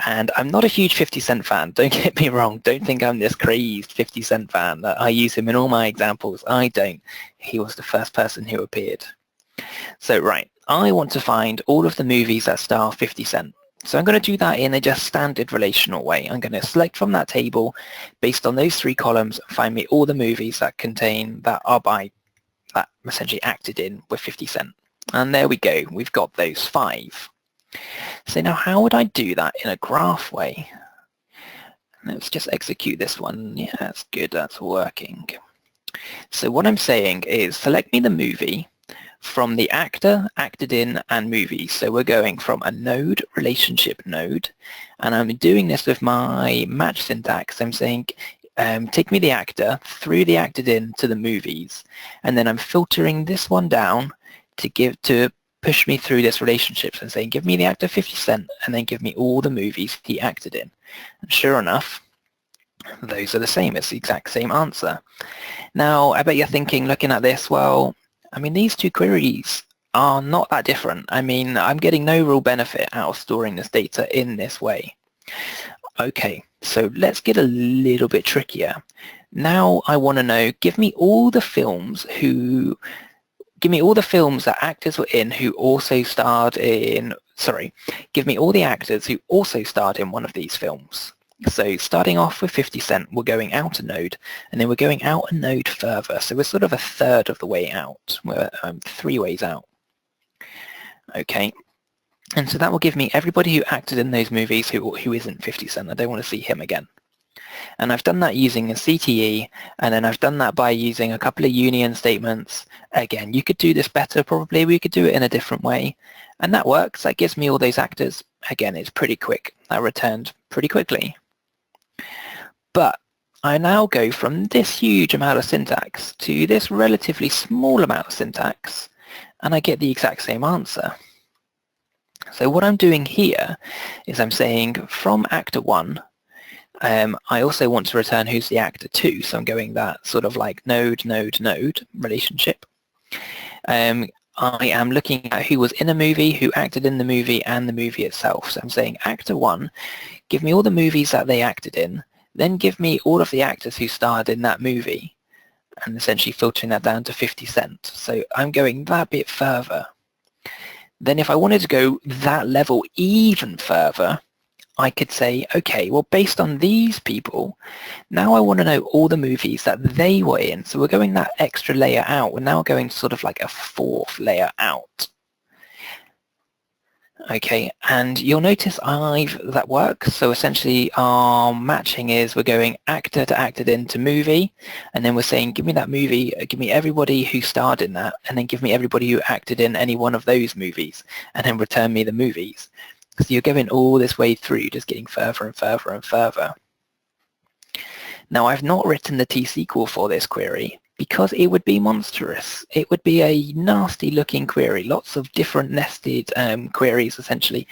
And I'm not a huge 50 Cent fan, don't get me wrong. Don't think I'm this crazed 50 Cent fan that I use him in all my examples. I don't. He was the first person who appeared. So, right, I want to find all of the movies that star 50 Cent. So I'm going to do that in a just standard relational way. I'm going to select from that table based on those 3 columns, find me all the movies that that essentially acted in with 50 Cent. And there we go, we've got those 5. So now how would I do that in a graph way? Let's just execute this one. Yeah, that's good, that's working. So what I'm saying is select me the movie from the actor, acted in, and movies. So we're going from a node, relationship node, and I'm doing this with my match syntax. I'm saying take me the actor through the acted in to the movies, and then I'm filtering this one down to push me through this relationship. So I'm saying give me the actor 50 Cent and then give me all the movies he acted in. And sure enough, those are the same. It's the exact same answer. Now I bet you're thinking, looking at this, well, I mean, these 2 queries are not that different. I mean, I'm getting no real benefit out of storing this data in this way. Okay, so let's get a little bit trickier. Now I want to know, give me all the films that actors were in who also starred in, give me all the actors who also starred in one of these films. So starting off with 50 Cent, we're going out a node, and then we're going out a node further. So we're sort of a third of the way out. We're 3 ways out. Okay, and so that will give me everybody who acted in those movies who isn't 50 Cent. I don't want to see him again. And I've done that using a CTE, and then I've done that by using a couple of union statements. Again, you could do this better probably. We could do it in a different way. And that works. That gives me all those actors. Again, it's pretty quick. That returned pretty quickly. But I now go from this huge amount of syntax to this relatively small amount of syntax, and I get the exact same answer. So what I'm doing here is I'm saying from actor 1, I also want to return who's the actor 2, so I'm going that sort of like node, node, node relationship. I am looking at who was in a movie, who acted in the movie, and the movie itself. So I'm saying actor 1, give me all the movies that they acted in, then give me all of the actors who starred in that movie, and essentially filtering that down to 50 cents. So I'm going that bit further. Then if I wanted to go that level even further, I could say, okay, well, based on these people, now I want to know all the movies that they were in. So we're going that extra layer out. We're now going sort of like a fourth layer out. Okay, and you'll notice that works. So essentially our matching is we're going actor to acted into movie, and then we're saying, give me that movie, give me everybody who starred in that, and then give me everybody who acted in any one of those movies, and then return me the movies. So you're going all this way through, just getting further and further and further. Now I've not written the T-SQL for this query because it would be monstrous. It would be a nasty looking query, lots of different nested queries essentially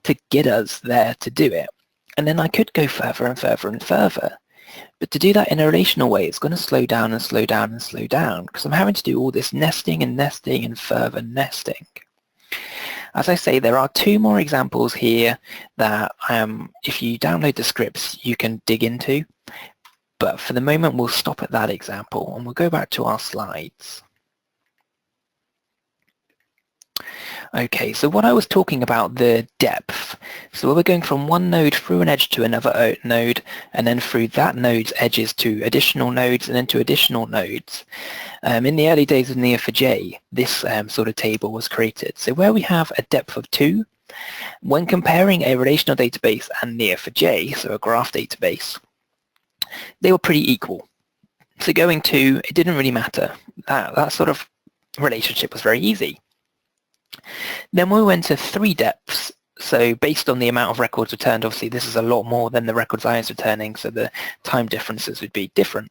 to get us there to do it. And then I could go further and further and further. But to do that in a relational way, it's going to slow down and slow down and slow down because I'm having to do all this nesting and nesting and further nesting. As I say, there are two more examples here that if you download the scripts, you can dig into. But for the moment, we'll stop at that example and we'll go back to our slides. Okay, so what I was talking about, the depth. So we're going from one node through an edge to another node, and then through that node's edges to additional nodes, and then to additional nodes. In the early days of Neo4j, this sort of table was created. So where we have a depth of 2, when comparing a relational database and Neo4j, so a graph database, they were pretty equal. So going 2, it didn't really matter. That sort of relationship was very easy. Then we went to 3 depths. So based on the amount of records returned, obviously this is a lot more than the records I was returning, so the time differences would be different.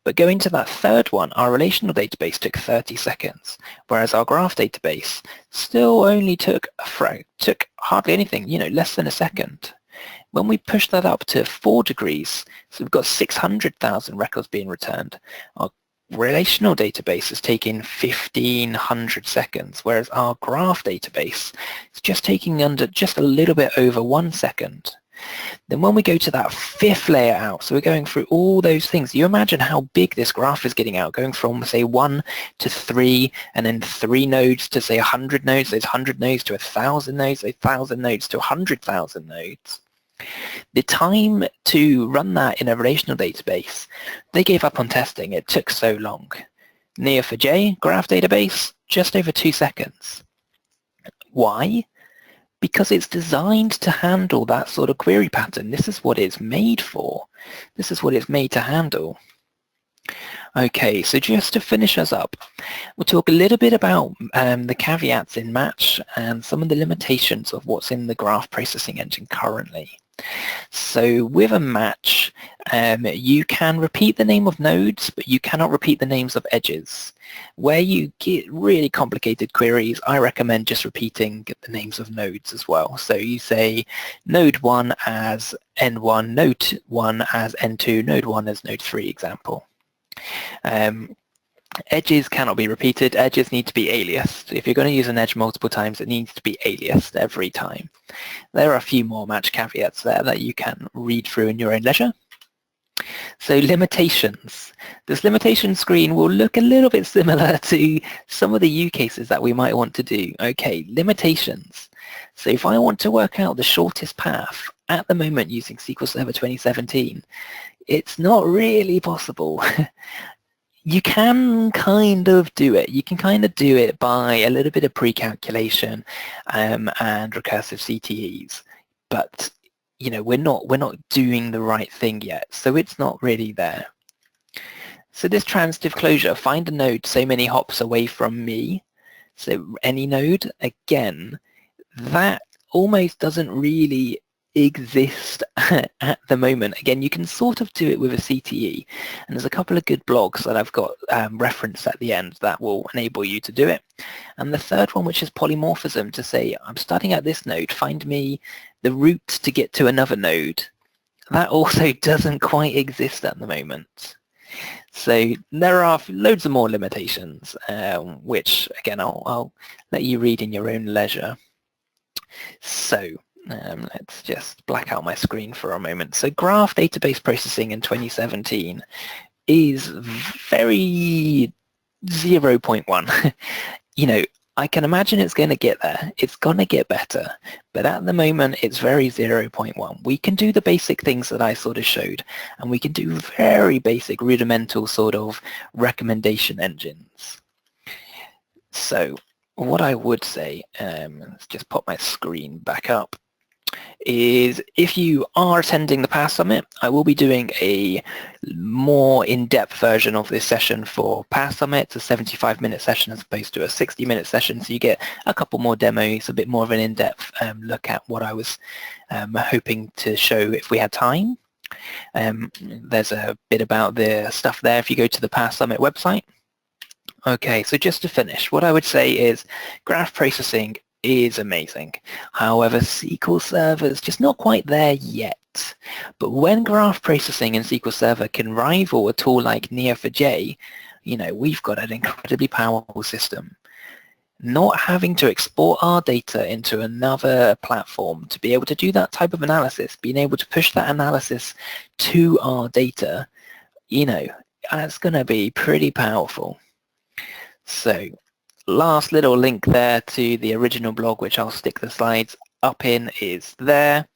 But going to that third one, our relational database took 30 seconds, whereas our graph database still only took hardly anything, less than a second. When we push that up to 4 degrees, so we've got 600,000 records being returned, our relational database is taking 1,500 seconds, whereas our graph database is just taking under just a little bit over 1 second. Then when we go to that 5th layer out, so we're going through all those things, you imagine how big this graph is getting out, going from, say, 1 to 3, and then 3 nodes to, say, 100 nodes, those 100 nodes to 1,000 nodes, those 1,000 nodes to 100,000 nodes. The time to run that in a relational database, they gave up on testing. It took so long. Neo4j, graph database, just over 2 seconds. Why? Because it's designed to handle that sort of query pattern. This is what it's made for. This is what it's made to handle. Okay, so just to finish us up, we'll talk a little bit about the caveats in Match and some of the limitations of what's in the graph processing engine currently. So with a match, you can repeat the name of nodes, but you cannot repeat the names of edges. Where you get really complicated queries, I recommend just repeating the names of nodes as well. So you say node 1 as n1, node 1 as n2, node 1 as node 3 example. Edges cannot be repeated. Edges need to be aliased. If you're going to use an edge multiple times, it needs to be aliased every time. There are a few more match caveats there that you can read through in your own leisure. So limitations. This limitation screen will look a little bit similar to some of the use cases that we might want to do. Okay, limitations. So if I want to work out the shortest path at the moment using SQL Server 2017, it's not really possible. You can kind of do it. You can kind of do it by a little bit of pre-calculation and recursive CTEs, but we're not doing the right thing yet, so it's not really there. So this transitive closure, find a node so many hops away from me. So any node, again, that almost doesn't really exist at the moment. Again, you can sort of do it with a CTE, and there's a couple of good blogs that I've got referenced at the end that will enable you to do it. And the third one, which is polymorphism, to say I'm starting at this node, find me the route to get to another node. That also doesn't quite exist at the moment. So there are loads of more limitations, which again I'll let you read in your own leisure. So Let's just black out my screen for a moment. So graph database processing in 2017 is very 0.1. You know, I can imagine it's going to get there. It's going to get better. But at the moment, it's very 0.1. We can do the basic things that I sort of showed, and we can do very basic rudimental sort of recommendation engines. So what I would say, let's just pop my screen back up, is if you are attending the PASS Summit, I will be doing a more in-depth version of this session for PASS Summit. It's a 75-minute session as opposed to a 60-minute session, so you get a couple more demos, a bit more of an in-depth look at what I was hoping to show if we had time. There's a bit about the stuff there if you go to the PASS Summit website. Okay, so just to finish, what I would say is graph processing is amazing. However, SQL Server is just not quite there yet. But when graph processing in SQL Server can rival a tool like Neo4j, you know, we've got an incredibly powerful system. Not having to export our data into another platform to be able to do that type of analysis, being able to push that analysis to our data, you know, that's going to be pretty powerful. So last little link there to the original blog, which I'll stick the slides up in, is there.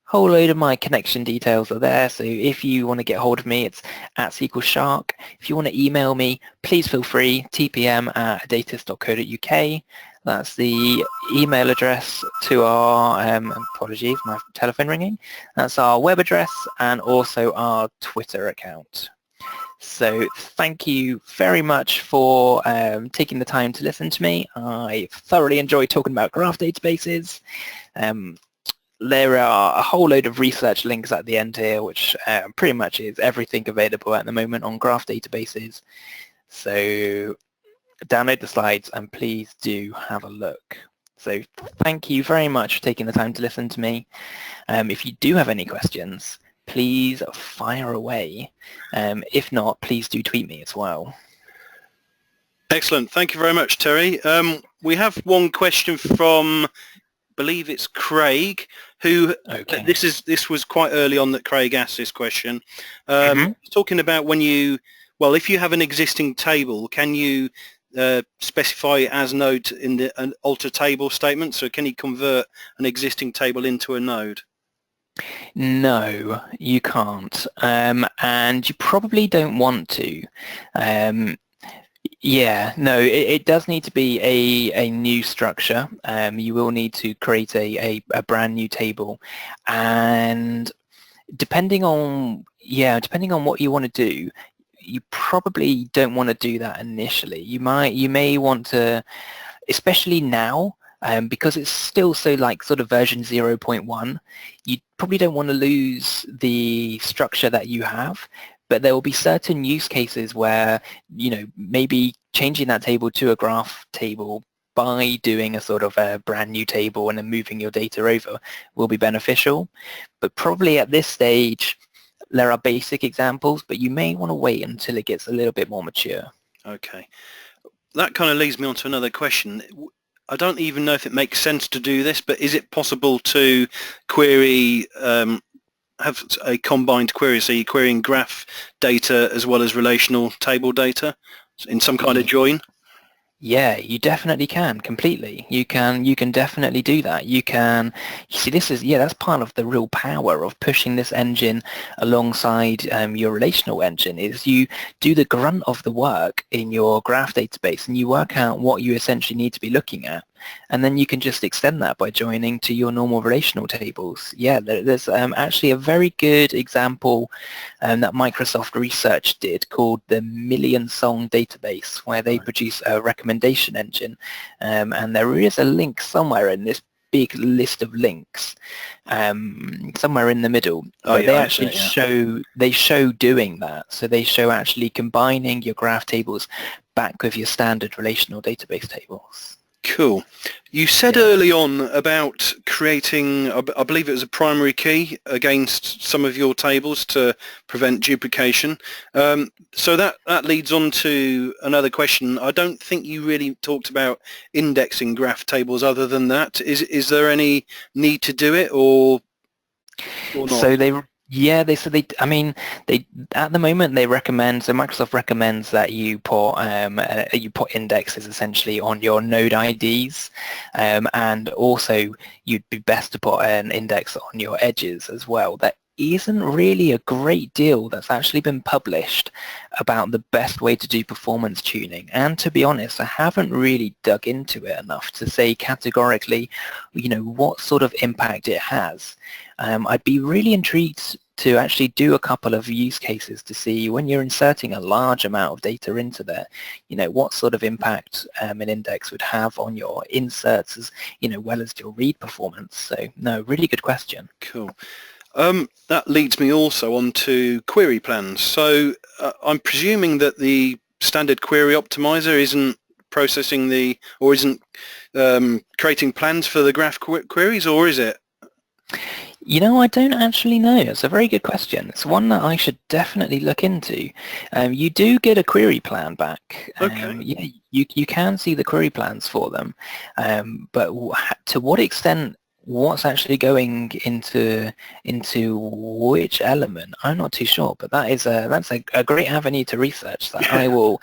Whole load of my connection details are there, so if you want to get hold of me, it's at SQL Shark. If you want to email me, please feel free, tpm@adatis.co.uk. That's the email address to our, apologies, my telephone ringing. That's our web address and also our Twitter account. So thank you very much for taking the time to listen to me. I thoroughly enjoyed talking about graph databases. There are a whole load of research links at the end here, which pretty much is everything available at the moment on graph databases. So download the slides and please do have a look. So thank you very much for taking the time to listen to me. If you do have any questions, please fire away. If not, please do tweet me as well. Excellent. Thank you very much, Terry. We have one question from, I believe it's Craig, who this was quite early on that Craig asked this question. Talking about when you, well, if you have an existing table, can you specify as node in an alter table statement? So can you convert an existing table into a node? No, you can't, and you probably don't want to. Yeah, no, it does need to be a new structure. You will need to create a brand new table, and depending on what you want to do, you probably don't want to do that initially. You may want to, especially now. Because it's still so like sort of version 0.1, you probably don't want to lose the structure that you have, but there will be certain use cases where, you know, maybe changing that table to a graph table by doing a sort of a brand new table and then moving your data over will be beneficial. But probably at this stage, there are basic examples, but you may want to wait until it gets a little bit more mature. Okay. That kind of leads me on to another question. I don't even know if it makes sense to do this, but is it possible to query, have a combined query, so you're querying graph data as well as relational table data in some kind of join? Yeah, you definitely can, completely. You can definitely do that. You see, that's part of the real power of pushing this engine alongside your relational engine, is you do the grunt of the work in your graph database and you work out what you essentially need to be looking at. And then you can just extend that by joining to your normal relational tables. Yeah, there's actually a very good example that Microsoft Research did called the Million Song Database, where they produce a recommendation engine. And there is a link somewhere in this big list of links, somewhere in the middle. But they actually show doing that. So they show actually combining your graph tables back with your standard relational database tables. Cool. You said early on about creating, I believe it was a primary key against some of your tables to prevent duplication. So that leads on to another question. I don't think you really talked about indexing graph tables other than that. Is there any need to do it or not? So I mean, they at the moment they recommend. So Microsoft recommends that you put indexes essentially on your node IDs, and also you'd be best to put an index on your edges as well. There isn't really a great deal that's actually been published about the best way to do performance tuning. And to be honest, I haven't really dug into it enough to say categorically, what sort of impact it has. I'd be really intrigued to actually do a couple of use cases to see when you're inserting a large amount of data into there, what sort of impact an index would have on your inserts as, well as your read performance. So no, really good question. Cool. That leads me also on to query plans. So I'm presuming that the standard query optimizer isn't processing isn't creating plans for the graph queries, or is it? I don't actually know. It's a very good question. It's one that I should definitely look into. You do get a query plan back. Okay. Yeah, you can see the query plans for them, but to what extent, what's actually going into which element, I'm not too sure. But that's a great avenue to research that I will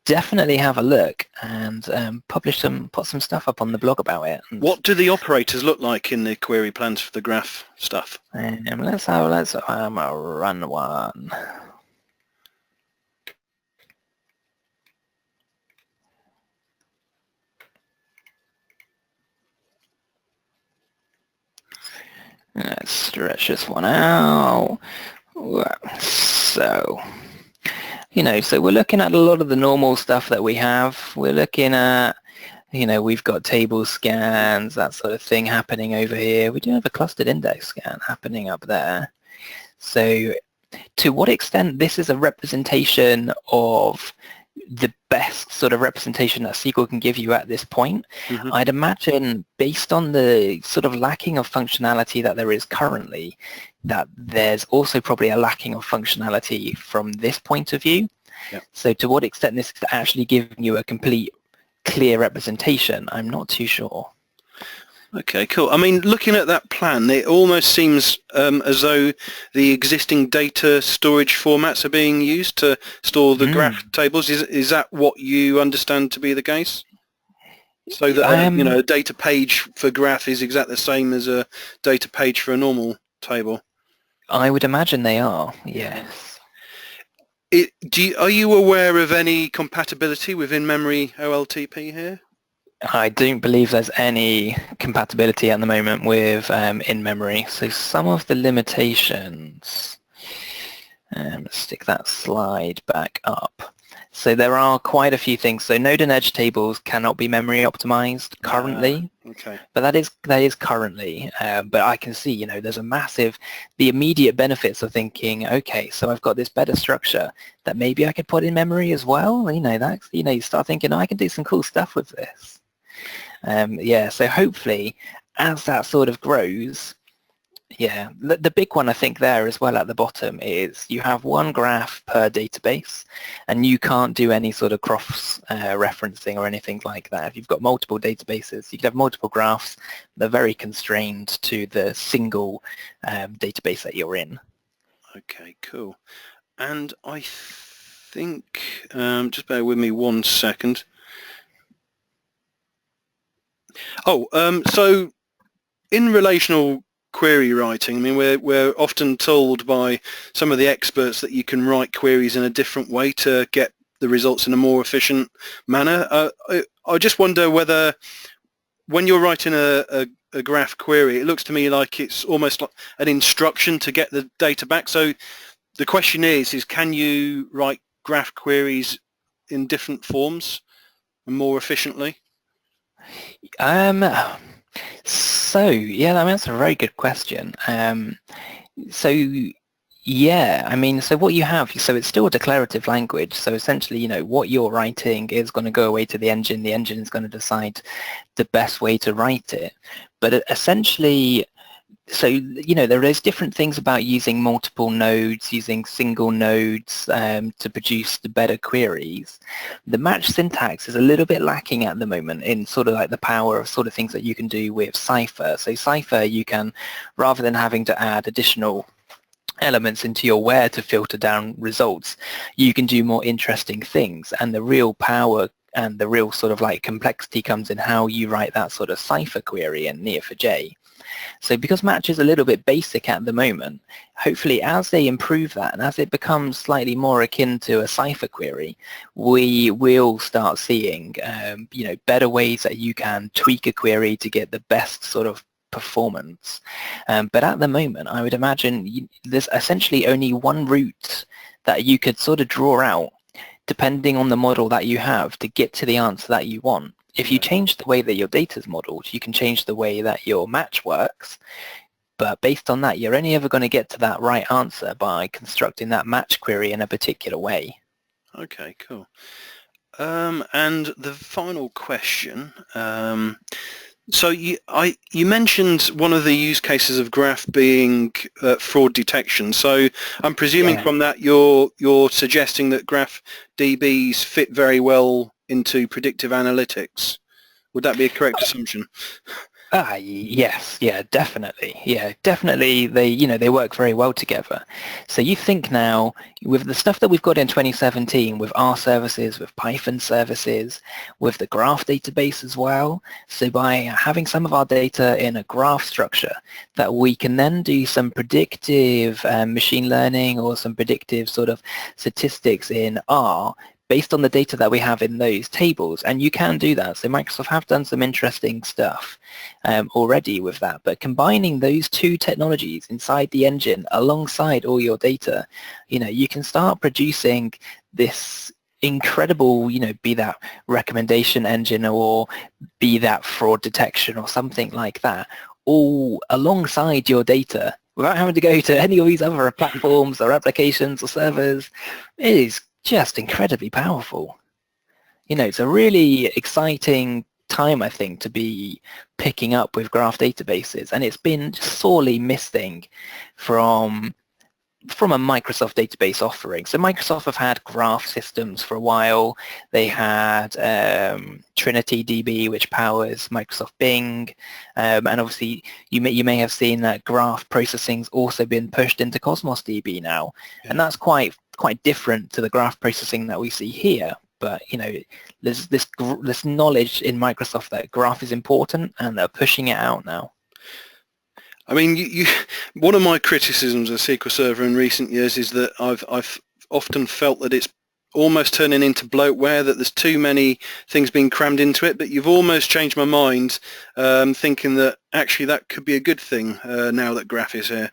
definitely have a look and put some stuff up on the blog about it. And what do the operators look like in the query plans for the graph stuff? let's run one. Let's stretch this one out. So, so we're looking at a lot of the normal stuff that we have. We're looking at, we've got table scans, that sort of thing happening over here. We do have a clustered index scan happening up there. So to what extent this is a representation of the best sort of representation that SQL can give you at this point, I'd imagine based on the sort of lacking of functionality that there is currently, that there's also probably a lacking of functionality from this point of view. Yep. So to what extent this is actually giving you a complete clear representation, I'm not too sure. Okay, cool. I mean, looking at that plan, it almost seems as though the existing data storage formats are being used to store the graph tables. Is that what you understand to be the case? So that a data page for graph is exactly the same as a data page for a normal table? I would imagine they are, yes. Are you aware of any compatibility with in-memory OLTP here? I don't believe there's any compatibility at the moment with in-memory. So some of the limitations, let's stick that slide back up. So there are quite a few things. So node and edge tables cannot be memory optimized currently. Okay. But that is currently. But I can see, there's the immediate benefits of thinking, okay, so I've got this better structure that maybe I could put in memory as well. You start thinking, oh, I can do some cool stuff with this. So hopefully as that sort of grows, the big one I think there as well at the bottom is you have one graph per database and you can't do any sort of cross referencing or anything like that. If you've got multiple databases, you can have multiple graphs. They're very constrained to the single database that you're in. Okay, cool. And I think, just bear with me 1 second. So in relational query writing, I mean, we're often told by some of the experts that you can write queries in a different way to get the results in a more efficient manner. I just wonder whether when you're writing a graph query, it looks to me like it's almost like an instruction to get the data back. So the question is can you write graph queries in different forms and more efficiently? So yeah, I mean, that's a very good question. So Yeah, I mean, so what you have, so it's still a declarative language. So essentially, what you're writing is going to go away to the engine. The engine is going to decide the best way to write it. But essentially, so, there is different things about using multiple nodes, using single nodes to produce the better queries. The match syntax is a little bit lacking at the moment in sort of like the power of sort of things that you can do with Cypher. So Cypher, you can, rather than having to add additional elements into your where to filter down results, you can do more interesting things, and the real power and the real sort of like complexity comes in how you write that sort of Cypher query in Neo4j. So because match is a little bit basic at the moment, hopefully as they improve that and as it becomes slightly more akin to a Cypher query, we will start seeing better ways that you can tweak a query to get the best sort of performance. But at the moment, I would imagine there's essentially only one route that you could sort of draw out depending on the model that you have to get to the answer that you want. If you change the way that your data is modeled, you can change the way that your match works. But based on that, you're only ever going to get to that right answer by constructing that match query in a particular way. Okay, cool. And the final question. So you mentioned one of the use cases of graph being fraud detection. So I'm presuming from that you're suggesting that graph DBs fit very well into predictive analytics. Would that be a correct assumption? Yes, yeah, definitely. Yeah, definitely they work very well together. So you think now with the stuff that we've got in 2017 with R services, with Python services, with the graph database as well. So by having some of our data in a graph structure that we can then do some predictive machine learning or some predictive sort of statistics in R based on the data that we have in those tables, and you can do that. So Microsoft have done some interesting stuff already with that, but combining those two technologies inside the engine alongside all your data, you can start producing this incredible, be that recommendation engine or be that fraud detection or something like that, all alongside your data without having to go to any of these other platforms or applications or servers. It is just incredibly powerful. It's a really exciting time, I think, to be picking up with graph databases, and it's been sorely missing from a Microsoft database offering. So Microsoft have had graph systems for a while. They had Trinity DB, which powers Microsoft Bing, and obviously you may have seen that graph processing's also been pushed into Cosmos DB now, and that's quite different to the graph processing that we see here. But there's this knowledge in Microsoft that graph is important, and they're pushing it out now. I mean, one of my criticisms of SQL Server in recent years is that I've often felt that it's almost turning into bloatware, that there's too many things being crammed into it, but you've almost changed my mind, thinking that actually that could be a good thing now that graph is here.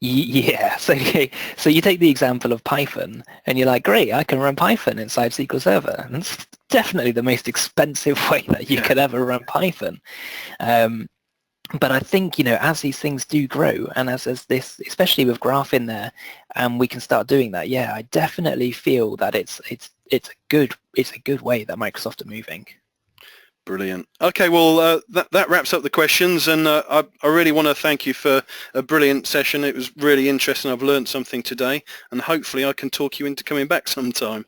Yeah, so you take the example of Python and you're like, great, I can run Python inside SQL Server. And it's definitely the most expensive way that you could ever run Python. But I think, as these things do grow, and as this, especially with graph in there, and we can start doing that, I definitely feel that it's a good way that Microsoft are moving. Brilliant. Okay, well, that wraps up the questions, and I really want to thank you for a brilliant session. It was really interesting. I've learned something today, and hopefully I can talk you into coming back sometime.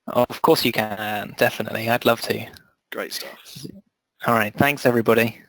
Oh, of course you can, definitely. I'd love to. Great stuff. All right, thanks everybody.